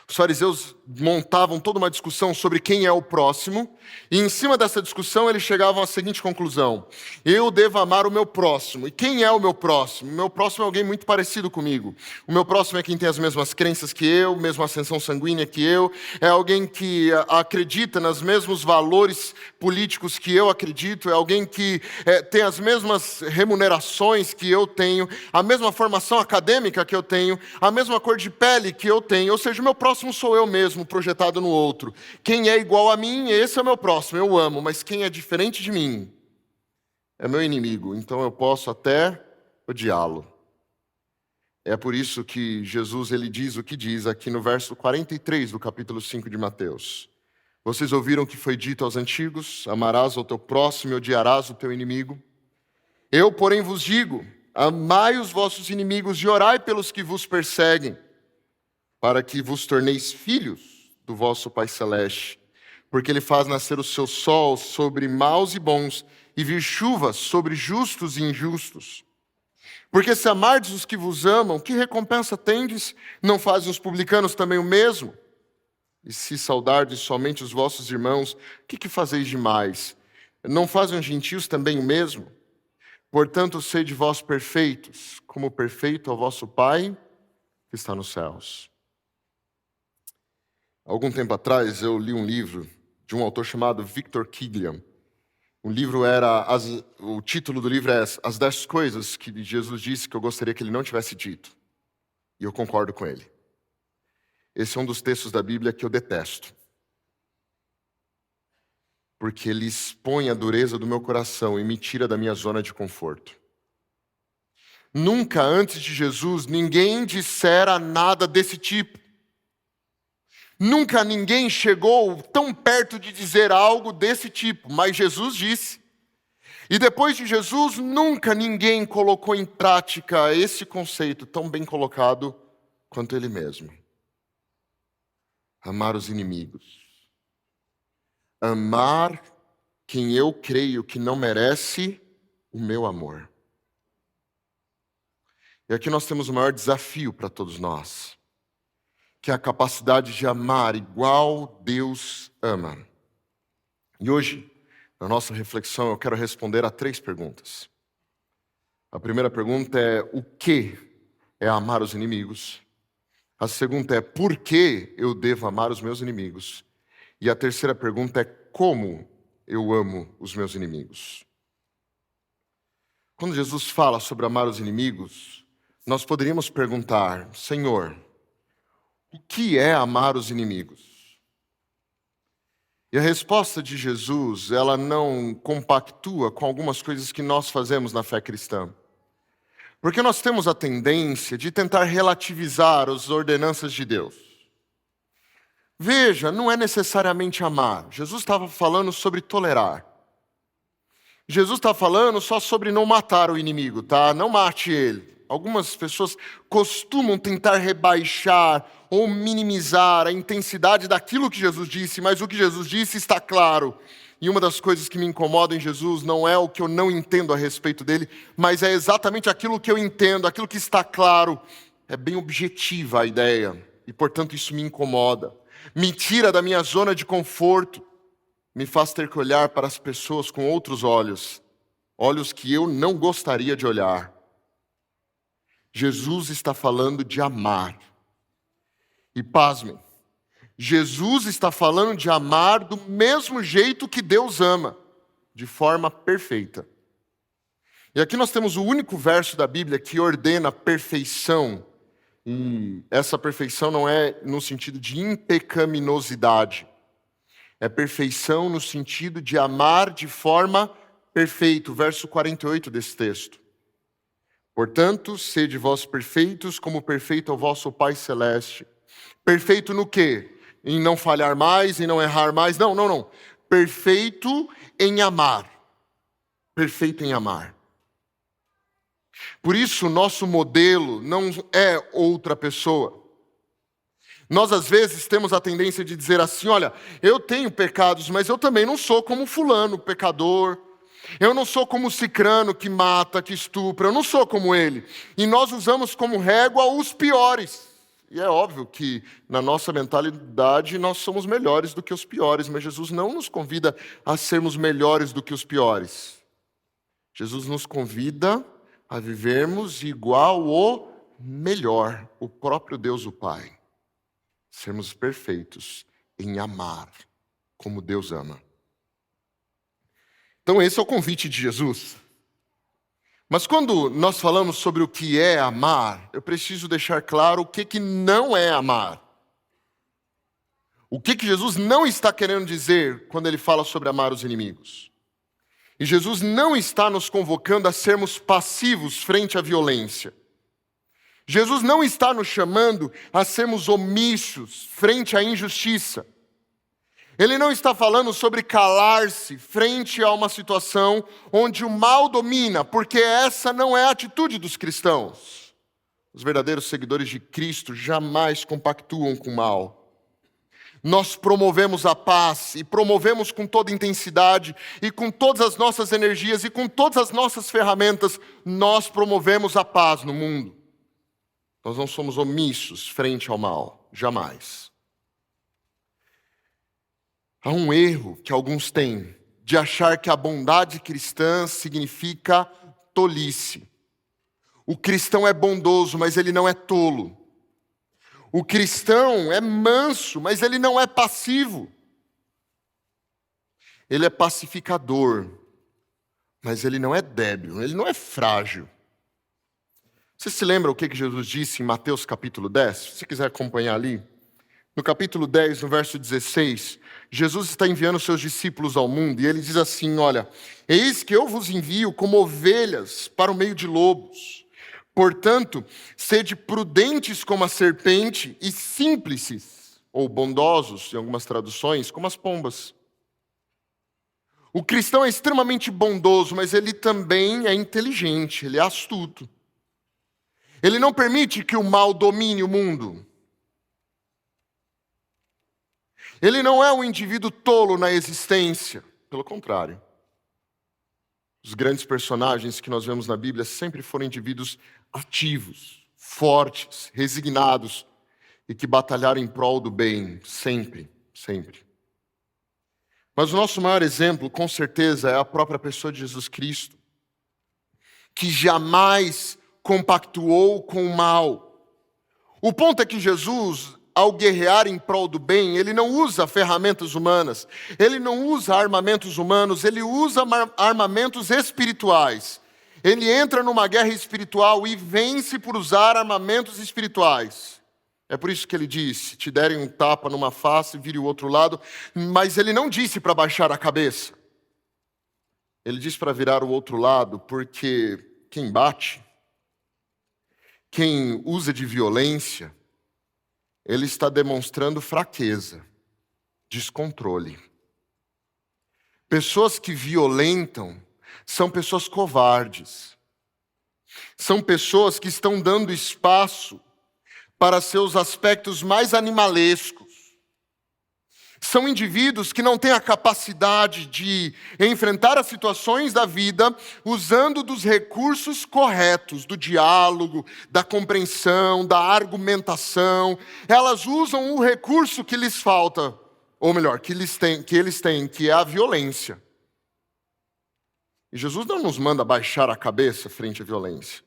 Os fariseus montavam toda uma discussão sobre quem é o próximo, e em cima dessa discussão eles chegavam à seguinte conclusão: eu devo amar o meu próximo. E quem é o meu próximo? O meu próximo é alguém muito parecido comigo. O meu próximo é quem tem as mesmas crenças que eu, mesma ascensão sanguínea que eu, é alguém que acredita nos mesmos valores políticos que eu acredito, é alguém que tem as mesmas remunerações que eu tenho, a mesma formação acadêmica que eu tenho, a mesma cor de pele que eu tenho, ou seja, o meu próximo sou eu mesmo, projetado no outro. Quem é igual a mim, esse é o meu próximo, eu amo, mas quem é diferente de mim é meu inimigo, então eu posso até odiá-lo. É por isso que Jesus ele diz o que diz aqui no verso 43 do capítulo 5 de Mateus. Vocês ouviram o que foi dito aos antigos, amarás ao teu próximo e odiarás o teu inimigo. Eu, porém, vos digo, amai os vossos inimigos e orai pelos que vos perseguem, para que vos torneis filhos do vosso Pai Celeste, porque Ele faz nascer o seu sol sobre maus e bons, e vir chuva sobre justos e injustos. Porque se amardes os que vos amam, que recompensa tendes? Não fazem os publicanos também o mesmo? E se saudardes somente os vossos irmãos, o que fazeis demais? Não fazem os gentios também o mesmo? Portanto, sede vós perfeitos, como perfeito é o vosso Pai que está nos céus. Algum tempo atrás eu li um livro de um autor chamado Victor Kiglia. O título do livro é As 10 Coisas que Jesus disse que eu gostaria que ele não tivesse dito. E eu concordo com ele. Esse é um dos textos da Bíblia que eu detesto. Porque ele expõe a dureza do meu coração e me tira da minha zona de conforto. Nunca antes de Jesus ninguém dissera nada desse tipo. Nunca ninguém chegou tão perto de dizer algo desse tipo, mas Jesus disse. E depois de Jesus, nunca ninguém colocou em prática esse conceito tão bem colocado quanto ele mesmo. Amar os inimigos. Amar quem eu creio que não merece o meu amor. E aqui nós temos o maior desafio para todos nós, que é a capacidade de amar igual Deus ama. E hoje, na nossa reflexão, eu quero responder a 3 perguntas. A primeira pergunta é: o que é amar os inimigos? A segunda é: por que eu devo amar os meus inimigos? E a terceira pergunta é: como eu amo os meus inimigos? Quando Jesus fala sobre amar os inimigos, nós poderíamos perguntar: Senhor, o que é amar os inimigos? E a resposta de Jesus, ela não compactua com algumas coisas que nós fazemos na fé cristã. Porque nós temos a tendência de tentar relativizar as ordenanças de Deus. Veja, não é necessariamente amar. Jesus estava falando sobre tolerar. Jesus está falando só sobre não matar o inimigo, tá? Não mate ele. Algumas pessoas costumam tentar rebaixar ou minimizar a intensidade daquilo que Jesus disse, mas o que Jesus disse está claro. E uma das coisas que me incomoda em Jesus não é o que eu não entendo a respeito dele, mas é exatamente aquilo que eu entendo, aquilo que está claro. É bem objetiva a ideia, e portanto isso me incomoda. Me tira da minha zona de conforto, me faz ter que olhar para as pessoas com outros olhos, olhos que eu não gostaria de olhar. Jesus está falando de amar. E pasmem, Jesus está falando de amar do mesmo jeito que Deus ama, de forma perfeita. E aqui nós temos o único verso da Bíblia que ordena perfeição. E essa perfeição não é no sentido de impecaminosidade. É perfeição no sentido de amar de forma perfeita. Verso 48 desse texto. Portanto, sede vós perfeitos, como perfeito é o vosso Pai Celeste. Perfeito no quê? Em não falhar mais, em não errar mais. Não. Perfeito em amar. Perfeito em amar. Por isso, o nosso modelo não é outra pessoa. Nós, às vezes, temos a tendência de dizer assim, olha, eu tenho pecados, mas eu também não sou como fulano, pecador. Eu não sou como cicrano que mata, que estupra. Eu não sou como ele. E nós usamos como régua os piores. E é óbvio que, na nossa mentalidade, nós somos melhores do que os piores. Mas Jesus não nos convida a sermos melhores do que os piores. Jesus nos convida a vivermos igual ou melhor, o próprio Deus o Pai. Sermos perfeitos em amar como Deus ama. Então esse é o convite de Jesus. Mas quando nós falamos sobre o que é amar, eu preciso deixar claro o que não é amar. O que Jesus não está querendo dizer quando ele fala sobre amar os inimigos. E Jesus não está nos convocando a sermos passivos frente à violência. Jesus não está nos chamando a sermos omissos frente à injustiça. Ele não está falando sobre calar-se frente a uma situação onde o mal domina, porque essa não é a atitude dos cristãos. Os verdadeiros seguidores de Cristo jamais compactuam com o mal. Nós promovemos a paz e promovemos com toda intensidade e com todas as nossas energias e com todas as nossas ferramentas, nós promovemos a paz no mundo. Nós não somos omissos frente ao mal, jamais. Há um erro que alguns têm de achar que a bondade cristã significa tolice. O cristão é bondoso, mas ele não é tolo. O cristão é manso, mas ele não é passivo. Ele é pacificador, mas ele não é débil, ele não é frágil. Você se lembra o que Jesus disse em Mateus capítulo 10? Se você quiser acompanhar ali. No capítulo 10, no verso 16, Jesus está enviando seus discípulos ao mundo e ele diz assim, olha, eis que eu vos envio como ovelhas para o meio de lobos. Portanto, sede prudentes como a serpente e simples, ou bondosos, em algumas traduções, como as pombas. O cristão é extremamente bondoso, mas ele também é inteligente, ele é astuto. Ele não permite que o mal domine o mundo. Ele não é um indivíduo tolo na existência, pelo contrário. Os grandes personagens que nós vemos na Bíblia sempre foram indivíduos ativos, fortes, resignados e que batalharam em prol do bem, sempre, sempre. Mas o nosso maior exemplo, com certeza, é a própria pessoa de Jesus Cristo, que jamais compactuou com o mal. O ponto é que Jesus, ao guerrear em prol do bem, ele não usa ferramentas humanas, ele não usa armamentos humanos, ele usa armamentos espirituais. Ele entra numa guerra espiritual e vence por usar armamentos espirituais. É por isso que ele disse, te derem um tapa numa face, vire o outro lado, mas ele não disse para baixar a cabeça. Ele disse para virar o outro lado, porque quem bate, quem usa de violência, ele está demonstrando fraqueza, descontrole. Pessoas que violentam são pessoas covardes. São pessoas que estão dando espaço para seus aspectos mais animalescos. São indivíduos que não têm a capacidade de enfrentar as situações da vida usando dos recursos corretos, do diálogo, da compreensão, da argumentação. Elas usam o recurso que lhes falta, ou melhor, que eles têm, que é a violência. E Jesus não nos manda baixar a cabeça frente à violência.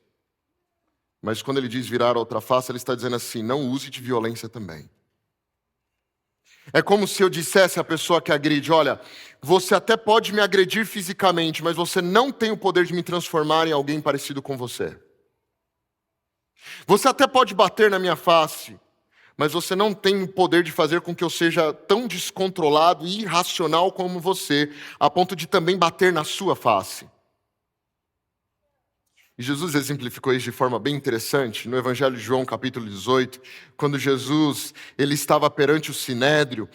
Mas quando ele diz virar a outra face, ele está dizendo assim, não use de violência também. É como se eu dissesse à pessoa que agride, olha, você até pode me agredir fisicamente, mas você não tem o poder de me transformar em alguém parecido com você. Você até pode bater na minha face, mas você não tem o poder de fazer com que eu seja tão descontrolado e irracional como você, a ponto de também bater na sua face. E Jesus exemplificou isso de forma bem interessante no Evangelho de João, capítulo 18, quando Jesus ele estava perante o Sinédrio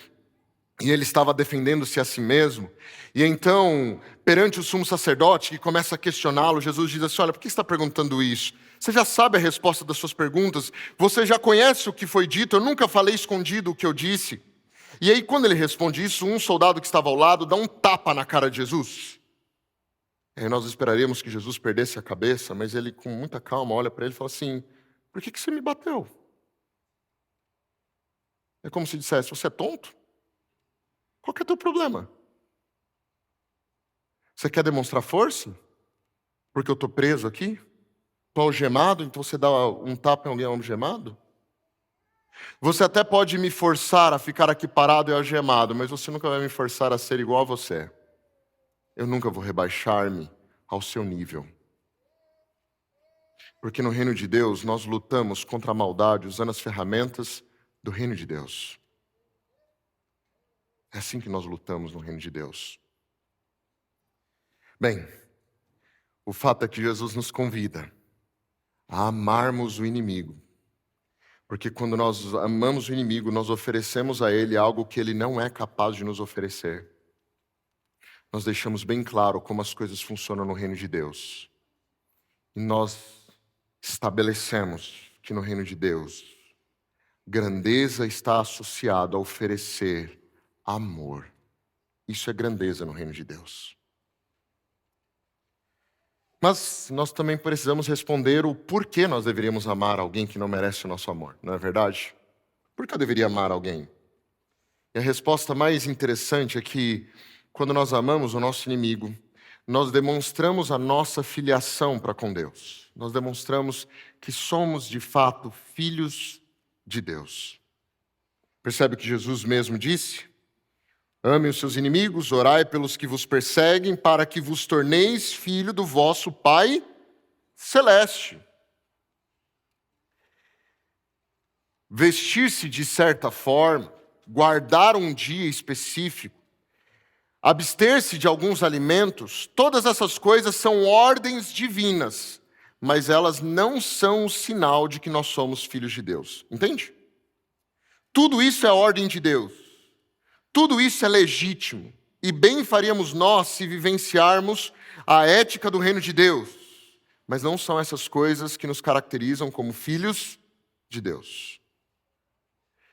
e ele estava defendendo-se a si mesmo. E então, perante o sumo sacerdote que começa a questioná-lo, Jesus diz assim, olha, por que você está perguntando isso? Você já sabe a resposta das suas perguntas, você já conhece o que foi dito, eu nunca falei escondido o que eu disse. E aí, quando ele responde isso, um soldado que estava ao lado dá um tapa na cara de Jesus. Aí nós esperaríamos que Jesus perdesse a cabeça, mas ele, com muita calma, olha para ele e fala assim, por que você me bateu? É como se dissesse, você é tonto? Qual que é o teu problema? Você quer demonstrar força? Porque eu estou preso aqui? Estou algemado, então você dá um tapa em alguém algemado? Você até pode me forçar a ficar aqui parado e algemado, mas você nunca vai me forçar a ser igual a você. Eu nunca vou rebaixar-me ao seu nível. Porque no reino de Deus, nós lutamos contra a maldade usando as ferramentas do reino de Deus. É assim que nós lutamos no reino de Deus. Bem, o fato é que Jesus nos convida a amarmos o inimigo. Porque quando nós amamos o inimigo, nós oferecemos a ele algo que ele não é capaz de nos oferecer. Nós deixamos bem claro como as coisas funcionam no reino de Deus. E nós estabelecemos que no reino de Deus, grandeza está associada a oferecer amor. Isso é grandeza no reino de Deus. Mas nós também precisamos responder o porquê nós deveríamos amar alguém que não merece o nosso amor, não é verdade? Por que eu deveria amar alguém? E a resposta mais interessante é que quando nós amamos o nosso inimigo, nós demonstramos a nossa filiação para com Deus. Nós demonstramos que somos, de fato, filhos de Deus. Percebe o que Jesus mesmo disse? Amem os seus inimigos, orai pelos que vos perseguem, para que vos torneis filho do vosso Pai Celeste. Vestir-se de certa forma, guardar um dia específico, abster-se de alguns alimentos, todas essas coisas são ordens divinas, mas elas não são o sinal de que nós somos filhos de Deus. Entende? Tudo isso é ordem de Deus. Tudo isso é legítimo. E bem faríamos nós se vivenciarmos a ética do reino de Deus. Mas não são essas coisas que nos caracterizam como filhos de Deus.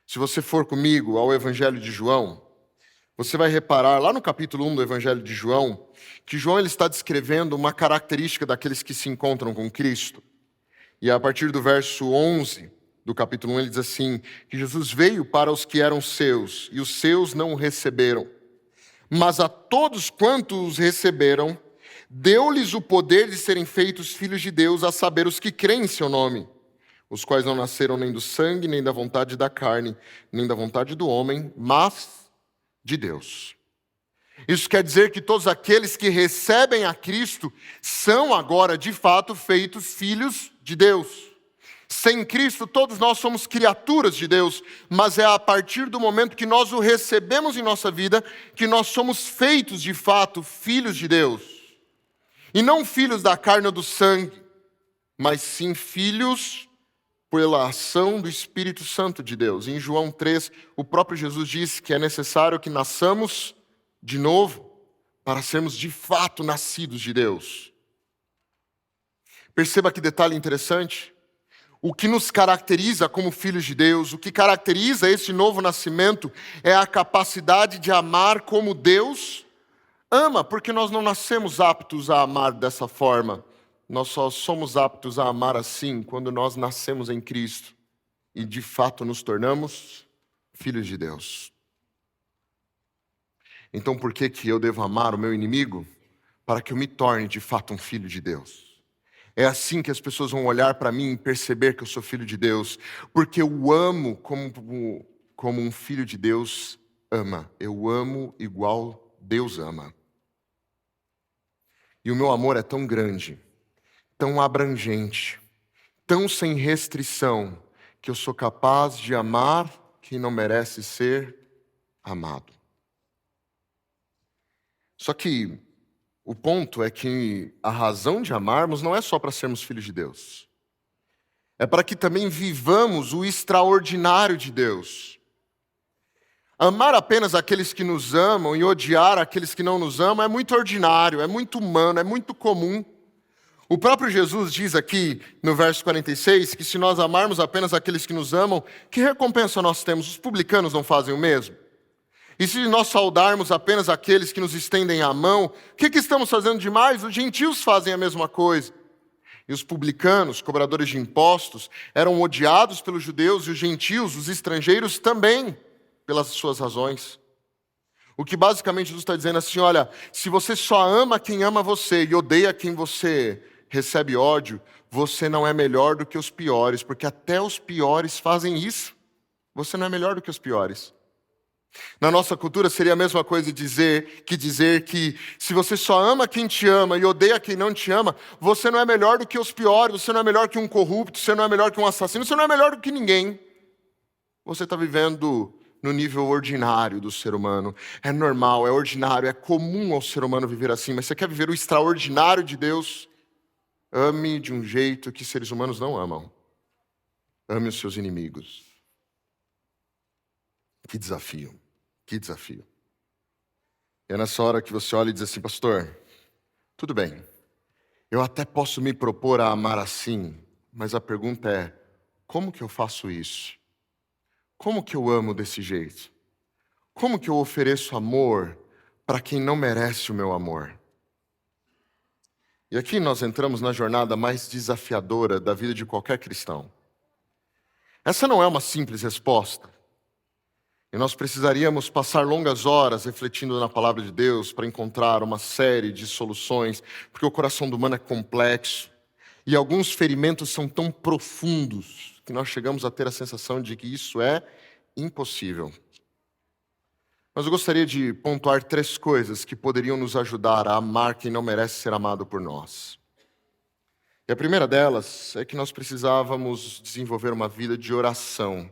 Se você for comigo ao Evangelho de João, você vai reparar lá no capítulo 1 do Evangelho de João, que João ele está descrevendo uma característica daqueles que se encontram com Cristo. E a partir do verso 11 do capítulo 1, ele diz assim, que Jesus veio para os que eram seus, e os seus não o receberam. Mas a todos quantos os receberam, deu-lhes o poder de serem feitos filhos de Deus, a saber, os que creem em seu nome, os quais não nasceram nem do sangue, nem da vontade da carne, nem da vontade do homem, mas de Deus. Isso quer dizer que todos aqueles que recebem a Cristo são agora, de fato, feitos filhos de Deus. Sem Cristo, todos nós somos criaturas de Deus, mas é a partir do momento que nós o recebemos em nossa vida que nós somos feitos, de fato, filhos de Deus. E não filhos da carne ou do sangue, mas sim filhos pela ação do Espírito Santo de Deus. Em João 3, o próprio Jesus disse que é necessário que nasçamos de novo para sermos de fato nascidos de Deus. Perceba que detalhe interessante. O que nos caracteriza como filhos de Deus, o que caracteriza esse novo nascimento é a capacidade de amar como Deus ama, porque nós não nascemos aptos a amar dessa forma. Nós só somos aptos a amar assim quando nós nascemos em Cristo e de fato nos tornamos filhos de Deus. Então por que eu devo amar o meu inimigo? Para que eu me torne de fato um filho de Deus. É assim que as pessoas vão olhar para mim e perceber que eu sou filho de Deus, porque eu o amo como um filho de Deus ama. Eu amo igual Deus ama. E o meu amor é tão grande, tão abrangente, tão sem restrição, que eu sou capaz de amar quem não merece ser amado. Só que o ponto é que a razão de amarmos não é só para sermos filhos de Deus. É para que também vivamos o extraordinário de Deus. Amar apenas aqueles que nos amam e odiar aqueles que não nos amam é muito ordinário, é muito humano, é muito comum. O próprio Jesus diz aqui no verso 46 que se nós amarmos apenas aqueles que nos amam, que recompensa nós temos? Os publicanos não fazem o mesmo? E se nós saudarmos apenas aqueles que nos estendem a mão, o que estamos fazendo demais? Os gentios fazem a mesma coisa. E os publicanos, cobradores de impostos, eram odiados pelos judeus e os gentios, os estrangeiros, também, pelas suas razões. O que basicamente Jesus está dizendo assim, olha, se você só ama quem ama você e odeia quem você recebe ódio, você não é melhor do que os piores, porque até os piores fazem isso. Você não é melhor do que os piores. Na nossa cultura seria a mesma coisa dizer que se você só ama quem te ama e odeia quem não te ama, você não é melhor do que os piores, você não é melhor que um corrupto, você não é melhor que um assassino, você não é melhor do que ninguém. Você está vivendo no nível ordinário do ser humano. É normal, é ordinário, é comum ao ser humano viver assim, mas você quer viver o extraordinário de Deus? Ame de um jeito que seres humanos não amam. Ame os seus inimigos. Que desafio. Que desafio. E é nessa hora que você olha e diz assim, pastor, tudo bem, eu até posso me propor a amar assim, mas a pergunta é, como que eu faço isso? Como que eu amo desse jeito? Como que eu ofereço amor para quem não merece o meu amor? E aqui nós entramos na jornada mais desafiadora da vida de qualquer cristão. Essa não é uma simples resposta. E nós precisaríamos passar longas horas refletindo na palavra de Deus para encontrar uma série de soluções, porque o coração do humano é complexo e alguns ferimentos são tão profundos que nós chegamos a ter a sensação de que isso é impossível. Mas eu gostaria de pontuar 3 coisas que poderiam nos ajudar a amar quem não merece ser amado por nós. E a primeira delas é que nós precisávamos desenvolver uma vida de oração,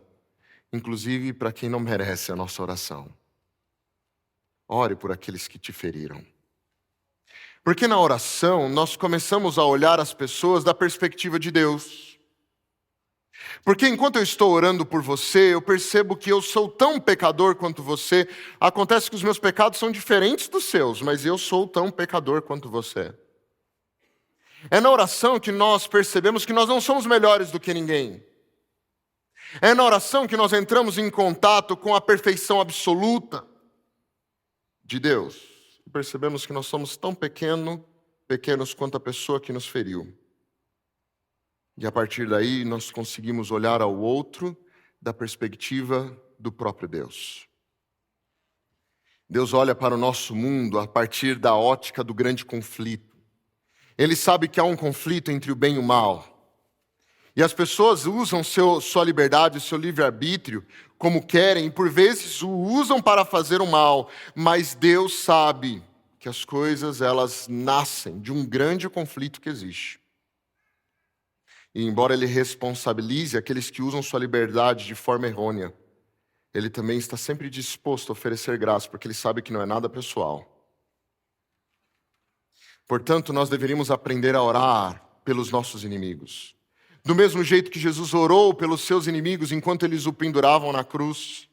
inclusive para quem não merece a nossa oração. Ore por aqueles que te feriram. Porque na oração nós começamos a olhar as pessoas da perspectiva de Deus. Porque enquanto eu estou orando por você, eu percebo que eu sou tão pecador quanto você. Acontece que os meus pecados são diferentes dos seus, mas eu sou tão pecador quanto você. É na oração que nós percebemos que nós não somos melhores do que ninguém. É na oração que nós entramos em contato com a perfeição absoluta de Deus. E percebemos que nós somos tão pequenos quanto a pessoa que nos feriu. E a partir daí nós conseguimos olhar ao outro da perspectiva do próprio Deus. Deus olha para o nosso mundo a partir da ótica do grande conflito. Ele sabe que há um conflito entre o bem e o mal. E as pessoas usam sua liberdade, seu livre-arbítrio como querem, e por vezes o usam para fazer o mal. Mas Deus sabe que as coisas, elas nascem de um grande conflito que existe. E embora Ele responsabilize aqueles que usam sua liberdade de forma errônea, Ele também está sempre disposto a oferecer graça, porque Ele sabe que não é nada pessoal. Portanto, nós deveríamos aprender a orar pelos nossos inimigos. Do mesmo jeito que Jesus orou pelos seus inimigos enquanto eles o penduravam na cruz.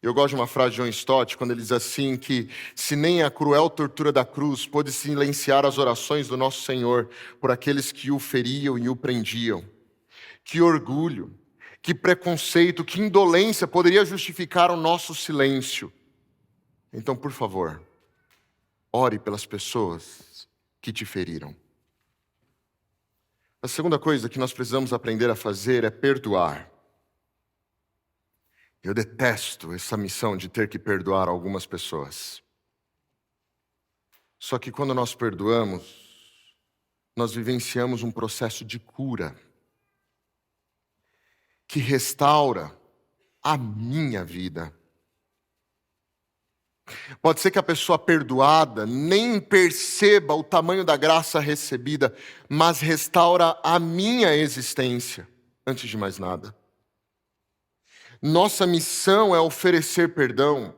Eu gosto de uma frase de John Stott, quando ele diz assim, que se nem a cruel tortura da cruz pôde silenciar as orações do nosso Senhor por aqueles que o feriam e o prendiam. Que orgulho, que preconceito, que indolência poderia justificar o nosso silêncio. Então, por favor, ore pelas pessoas que te feriram. A segunda coisa que nós precisamos aprender a fazer é perdoar. Eu detesto essa missão de ter que perdoar algumas pessoas. Só que quando nós perdoamos, nós vivenciamos um processo de cura que restaura a minha vida. Pode ser que a pessoa perdoada nem perceba o tamanho da graça recebida, mas restaura a minha existência, antes de mais nada. Nossa missão é oferecer perdão.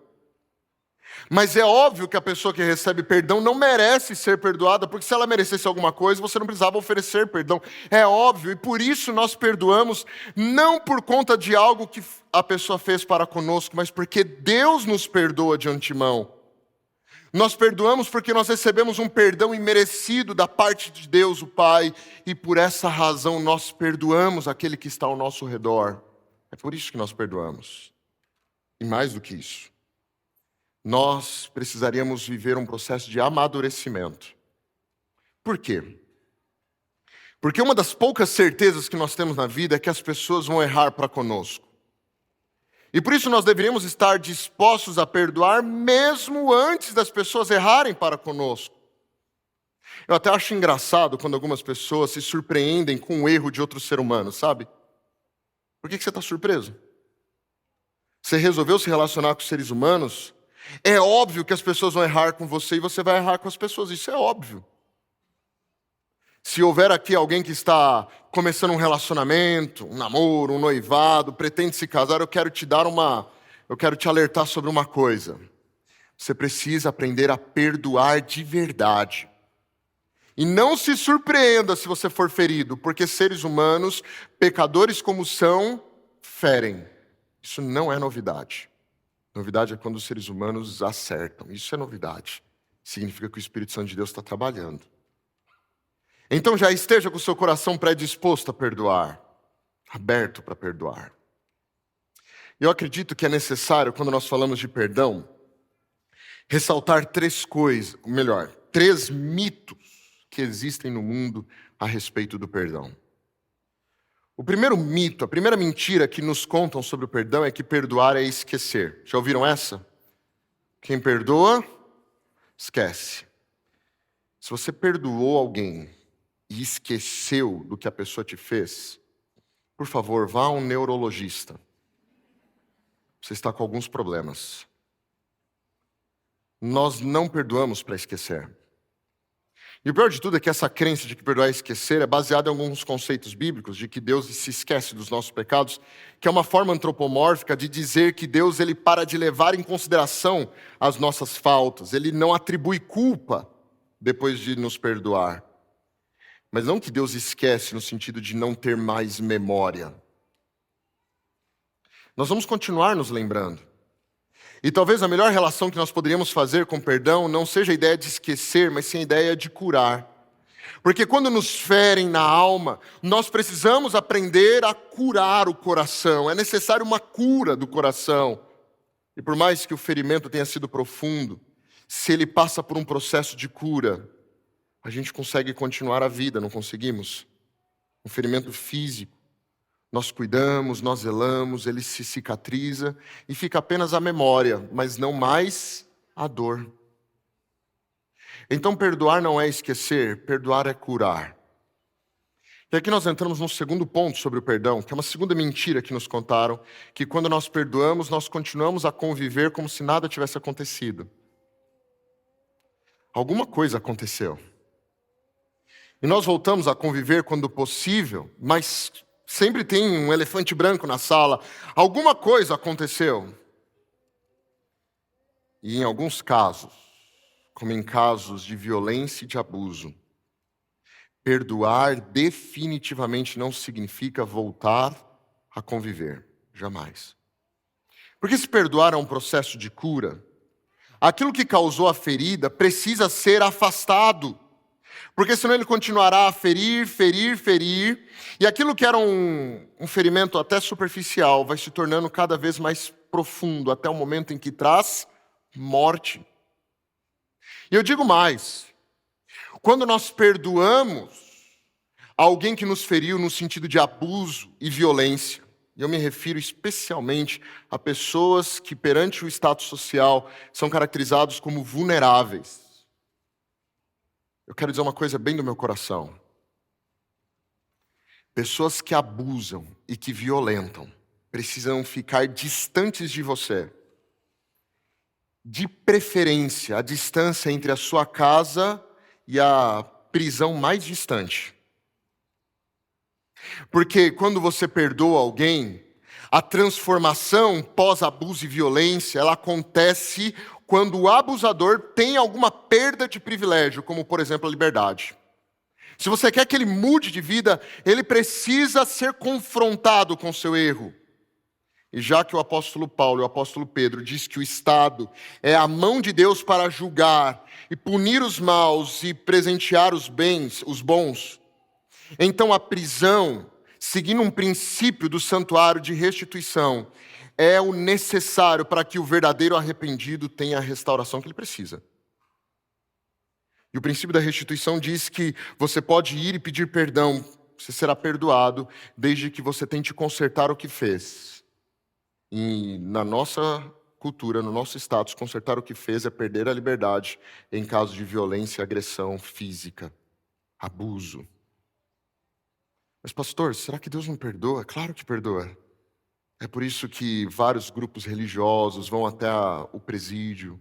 Mas é óbvio que a pessoa que recebe perdão não merece ser perdoada, porque se ela merecesse alguma coisa, você não precisava oferecer perdão. É óbvio, e por isso nós perdoamos, não por conta de algo que a pessoa fez para conosco, mas porque Deus nos perdoa de antemão. Nós perdoamos porque nós recebemos um perdão imerecido da parte de Deus, o Pai, e por essa razão nós perdoamos aquele que está ao nosso redor. É por isso que nós perdoamos. E mais do que isso, nós precisaríamos viver um processo de amadurecimento. Por quê? Porque uma das poucas certezas que nós temos na vida é que as pessoas vão errar para conosco. E por isso nós deveríamos estar dispostos a perdoar mesmo antes das pessoas errarem para conosco. Eu até acho engraçado quando algumas pessoas se surpreendem com o erro de outro ser humano, sabe? Por que você está surpreso? Você resolveu se relacionar com os seres humanos? É óbvio que as pessoas vão errar com você e você vai errar com as pessoas, isso é óbvio. Se houver aqui alguém que está começando um relacionamento, um namoro, um noivado, pretende se casar, eu quero te alertar sobre uma coisa. Você precisa aprender a perdoar de verdade. E não se surpreenda se você for ferido, porque seres humanos, pecadores como são, ferem. Isso não é novidade. Novidade é quando os seres humanos acertam. Isso é novidade. Significa que o Espírito Santo de Deus está trabalhando. Então já esteja com o seu coração predisposto a perdoar. Aberto para perdoar. Eu acredito que é necessário, quando nós falamos de perdão, ressaltar três mitos que existem no mundo a respeito do perdão. O primeiro mito, a primeira mentira que nos contam sobre o perdão é que perdoar é esquecer. Já ouviram essa? Quem perdoa, esquece. Se você perdoou alguém e esqueceu do que a pessoa te fez, por favor, vá a um neurologista. Você está com alguns problemas. Nós não perdoamos para esquecer. E o pior de tudo é que essa crença de que perdoar é esquecer é baseada em alguns conceitos bíblicos de que Deus se esquece dos nossos pecados, que é uma forma antropomórfica de dizer que Deus ele para de levar em consideração as nossas faltas. Ele não atribui culpa depois de nos perdoar. Mas não que Deus esquece no sentido de não ter mais memória. Nós vamos continuar nos lembrando. E talvez a melhor relação que nós poderíamos fazer com perdão não seja a ideia de esquecer, mas sim a ideia de curar. Porque quando nos ferem na alma, nós precisamos aprender a curar o coração. É necessário uma cura do coração. E por mais que o ferimento tenha sido profundo, se ele passa por um processo de cura, a gente consegue continuar a vida, não conseguimos? Um ferimento físico. Nós cuidamos, nós zelamos, ele se cicatriza e fica apenas a memória, mas não mais a dor. Então perdoar não é esquecer, perdoar é curar. E aqui nós entramos num segundo ponto sobre o perdão, que é uma segunda mentira que nos contaram, que quando nós perdoamos, nós continuamos a conviver como se nada tivesse acontecido. Alguma coisa aconteceu. E nós voltamos a conviver quando possível, mas sempre tem um elefante branco na sala. Alguma coisa aconteceu. E em alguns casos, como em casos de violência e de abuso, perdoar definitivamente não significa voltar a conviver. Jamais. Porque se perdoar é um processo de cura, aquilo que causou a ferida precisa ser afastado. Porque senão ele continuará a ferir, e aquilo que era um ferimento até superficial vai se tornando cada vez mais profundo, até o momento em que traz morte. E eu digo mais, quando nós perdoamos alguém que nos feriu no sentido de abuso e violência, e eu me refiro especialmente a pessoas que perante o status social são caracterizados como vulneráveis. Eu quero dizer uma coisa bem do meu coração. Pessoas que abusam e que violentam precisam ficar distantes de você. De preferência, a distância entre a sua casa e a prisão mais distante. Porque quando você perdoa alguém, a transformação pós-abuso e violência, ela acontece quando o abusador tem alguma perda de privilégio, como por exemplo a liberdade. Se você quer que ele mude de vida, ele precisa ser confrontado com seu erro. E já que o apóstolo Paulo e o apóstolo Pedro diz que o Estado é a mão de Deus para julgar e punir os maus e presentear os bens, os bons, então a prisão, seguindo um princípio do santuário de restituição, é o necessário para que o verdadeiro arrependido tenha a restauração que ele precisa. E o princípio da restituição diz que você pode ir e pedir perdão, você será perdoado, desde que você tente consertar o que fez. E na nossa cultura, no nosso status, consertar o que fez é perder a liberdade em caso de violência, agressão física, abuso. Mas pastor, será que Deus não perdoa? Claro que perdoa. É por isso que vários grupos religiosos vão até o presídio,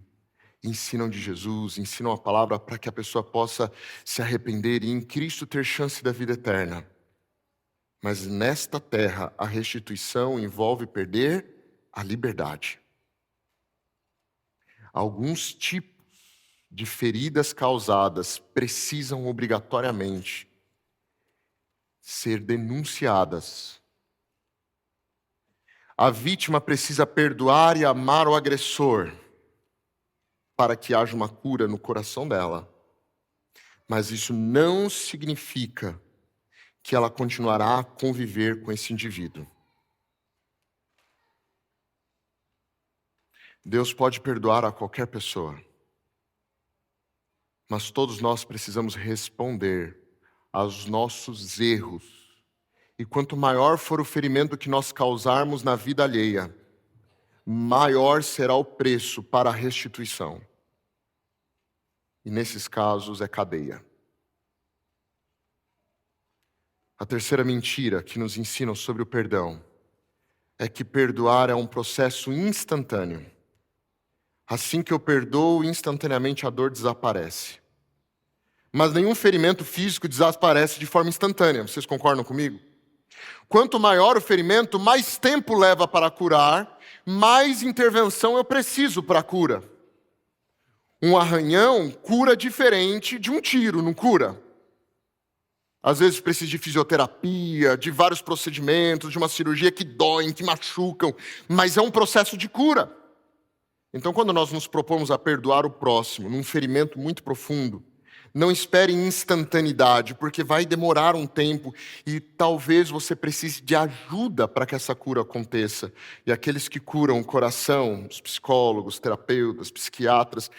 ensinam de Jesus, ensinam a palavra para que a pessoa possa se arrepender e em Cristo ter chance da vida eterna. Mas nesta terra, a restituição envolve perder a liberdade. Alguns tipos de feridas causadas precisam obrigatoriamente ser denunciadas. A vítima precisa perdoar e amar o agressor para que haja uma cura no coração dela. Mas isso não significa que ela continuará a conviver com esse indivíduo. Deus pode perdoar a qualquer pessoa, mas todos nós precisamos responder aos nossos erros. E quanto maior for o ferimento que nós causarmos na vida alheia, maior será o preço para a restituição. E nesses casos é cadeia. A terceira mentira que nos ensinam sobre o perdão é que perdoar é um processo instantâneo. Assim que eu perdoo, instantaneamente a dor desaparece. Mas nenhum ferimento físico desaparece de forma instantânea. Vocês concordam comigo? Quanto maior o ferimento, mais tempo leva para curar, mais intervenção eu preciso para a cura. Um arranhão cura diferente de um tiro, não cura? Às vezes precisa de fisioterapia, de vários procedimentos, de uma cirurgia que doem, que machucam, mas é um processo de cura. Então, quando nós nos propomos a perdoar o próximo num ferimento muito profundo, não espere instantaneidade, porque vai demorar um tempo e talvez você precise de ajuda para que essa cura aconteça. E aqueles que curam o coração, os psicólogos, terapeutas, psiquiatras,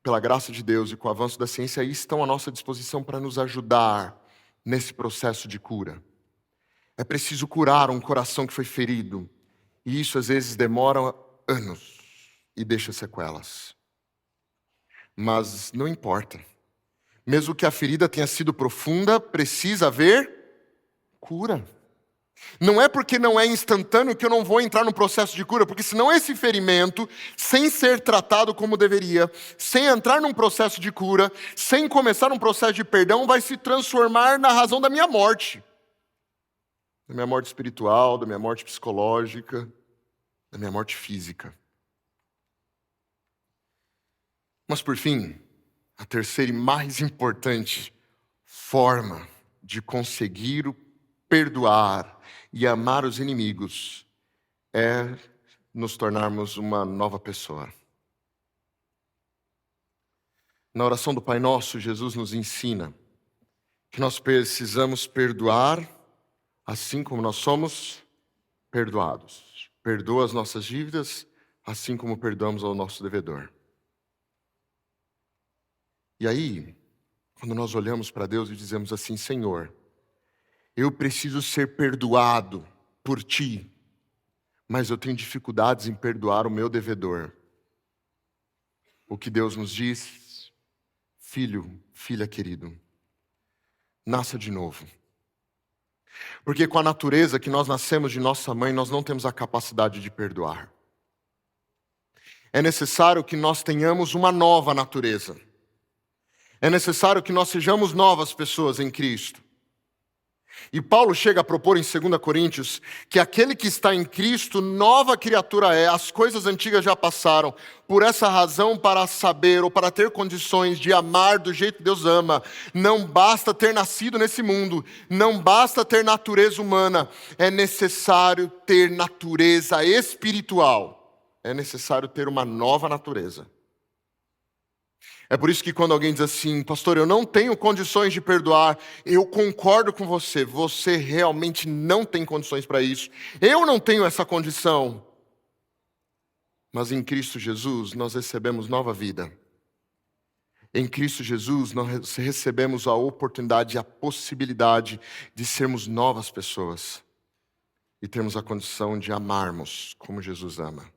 pela graça de Deus e com o avanço da ciência, aí estão à nossa disposição para nos ajudar nesse processo de cura. É preciso curar um coração que foi ferido, e isso às vezes demora anos e deixa sequelas. Mas não importa. Mesmo que a ferida tenha sido profunda, precisa haver cura. Não é porque não é instantâneo que eu não vou entrar no processo de cura, porque senão esse ferimento, sem ser tratado como deveria, sem entrar num processo de cura, sem começar um processo de perdão, vai se transformar na razão da minha morte. Da minha morte espiritual, da minha morte psicológica, da minha morte física. Mas por fim, a terceira e mais importante forma de conseguir perdoar e amar os inimigos é nos tornarmos uma nova pessoa. Na oração do Pai Nosso, Jesus nos ensina que nós precisamos perdoar assim como nós somos perdoados. Perdoa as nossas dívidas assim como perdoamos ao nosso devedor. E aí, quando nós olhamos para Deus e dizemos assim: Senhor, eu preciso ser perdoado por Ti, mas eu tenho dificuldades em perdoar o meu devedor. O que Deus nos diz: filho, filha querido, nasça de novo. Porque com a natureza que nós nascemos de nossa mãe, nós não temos a capacidade de perdoar. É necessário que nós tenhamos uma nova natureza. É necessário que nós sejamos novas pessoas em Cristo. E Paulo chega a propor em 2 Coríntios que aquele que está em Cristo, nova criatura é, as coisas antigas já passaram. Por essa razão, para saber ou para ter condições de amar do jeito que Deus ama, não basta ter nascido nesse mundo, não basta ter natureza humana, é necessário ter natureza espiritual. É necessário ter uma nova natureza. É por isso que quando alguém diz assim, pastor, eu não tenho condições de perdoar, eu concordo com você, você realmente não tem condições para isso. Eu não tenho essa condição. Mas em Cristo Jesus nós recebemos nova vida. Em Cristo Jesus nós recebemos a oportunidade e a possibilidade de sermos novas pessoas. E termos a condição de amarmos como Jesus ama.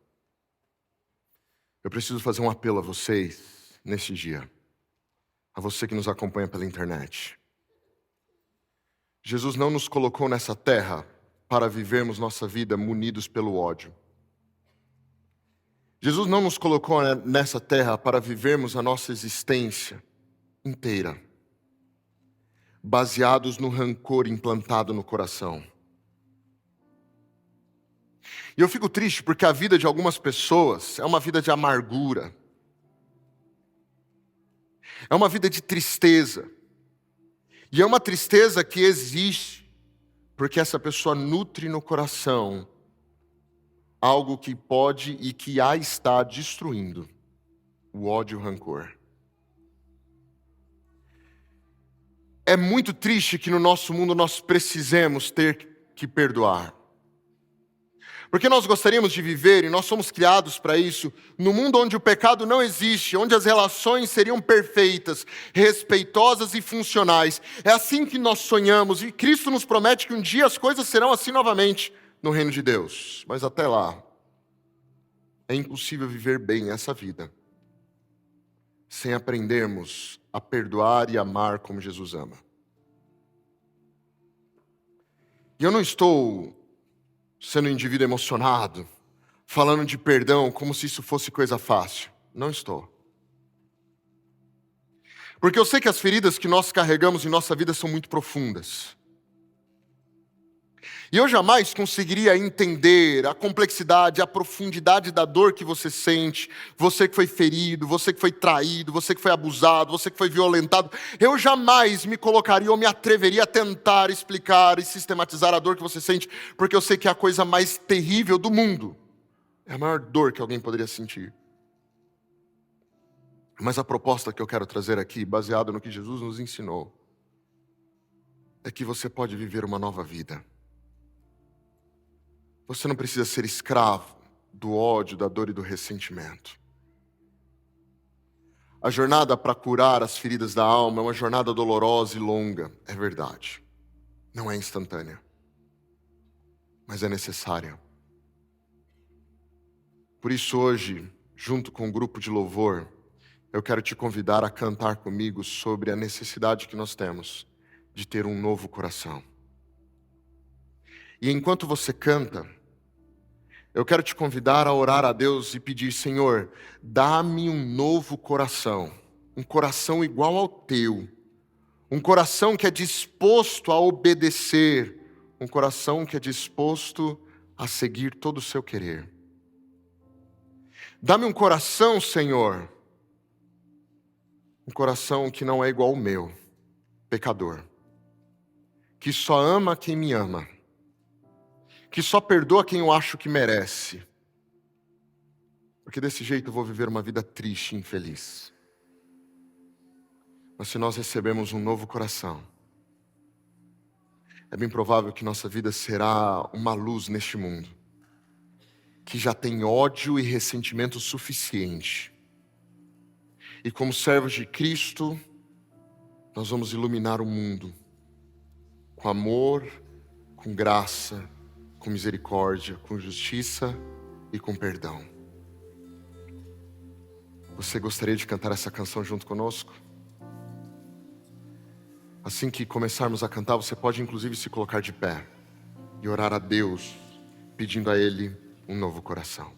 Eu preciso fazer um apelo a vocês. Neste dia, a você que nos acompanha pela internet. Jesus não nos colocou nessa terra para vivermos nossa vida munidos pelo ódio. Jesus não nos colocou nessa terra para vivermos a nossa existência inteira, baseados no rancor implantado no coração. E eu fico triste porque a vida de algumas pessoas é uma vida de amargura. É uma vida de tristeza. E é uma tristeza que existe porque essa pessoa nutre no coração algo que pode e que a está destruindo: o ódio e o rancor. É muito triste que no nosso mundo nós precisemos ter que perdoar. Porque nós gostaríamos de viver, e nós somos criados para isso, num mundo onde o pecado não existe, onde as relações seriam perfeitas, respeitosas e funcionais. É assim que nós sonhamos, e Cristo nos promete que um dia as coisas serão assim novamente no reino de Deus. Mas até lá, é impossível viver bem essa vida, sem aprendermos a perdoar e amar como Jesus ama. E eu não estou sendo um indivíduo emocionado, falando de perdão como se isso fosse coisa fácil. Não estou. Porque eu sei que as feridas que nós carregamos em nossa vida são muito profundas. E eu jamais conseguiria entender a complexidade, a profundidade da dor que você sente, você que foi ferido, você que foi traído, você que foi abusado, você que foi violentado. Eu jamais me colocaria ou me atreveria a tentar explicar e sistematizar a dor que você sente, porque eu sei que é a coisa mais terrível do mundo. É a maior dor que alguém poderia sentir. Mas a proposta que eu quero trazer aqui, baseada no que Jesus nos ensinou, é que você pode viver uma nova vida. Você não precisa ser escravo do ódio, da dor e do ressentimento. A jornada para curar as feridas da alma é uma jornada dolorosa e longa, é verdade. Não é instantânea, mas é necessária. Por isso hoje, junto com o grupo de louvor, eu quero te convidar a cantar comigo sobre a necessidade que nós temos de ter um novo coração. E enquanto você canta, eu quero te convidar a orar a Deus e pedir: Senhor, dá-me um novo coração, um coração igual ao teu, um coração que é disposto a obedecer, um coração que é disposto a seguir todo o seu querer. Dá-me um coração, Senhor, um coração que não é igual ao meu, pecador, que só ama quem me ama, que só perdoa quem eu acho que merece, porque desse jeito eu vou viver uma vida triste e infeliz. Mas se nós recebemos um novo coração, é bem provável que nossa vida será uma luz neste mundo, que já tem ódio e ressentimento suficiente. E como servos de Cristo, nós vamos iluminar o mundo com amor, com graça, com misericórdia, com justiça e com perdão. Você gostaria de cantar essa canção junto conosco? A Assim que começarmos a cantar, você pode inclusive se colocar de pé e orar a Deus, pedindo a Ele um novo coração.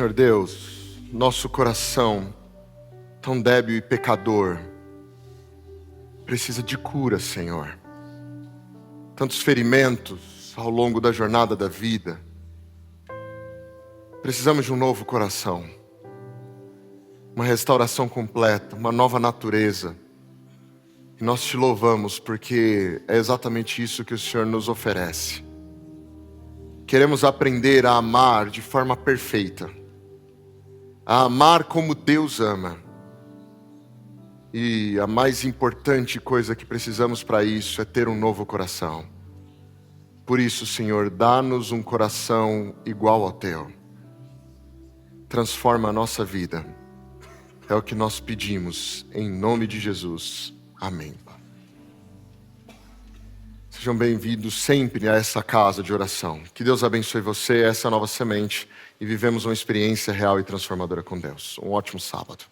Senhor Deus, nosso coração tão débil e pecador precisa de cura, Senhor. Tantos ferimentos ao longo da jornada da vida. Precisamos de um novo coração, uma restauração completa, uma nova natureza. E nós te louvamos porque é exatamente isso que o Senhor nos oferece. Queremos aprender a amar de forma perfeita, a amar como Deus ama. E a mais importante coisa que precisamos para isso é ter um novo coração. Por isso, Senhor, dá-nos um coração igual ao teu. Transforma a nossa vida. É o que nós pedimos, em nome de Jesus. Amém. Sejam bem-vindos sempre a essa casa de oração. Que Deus abençoe você, essa nova semente, e vivemos uma experiência real e transformadora com Deus. Um ótimo sábado.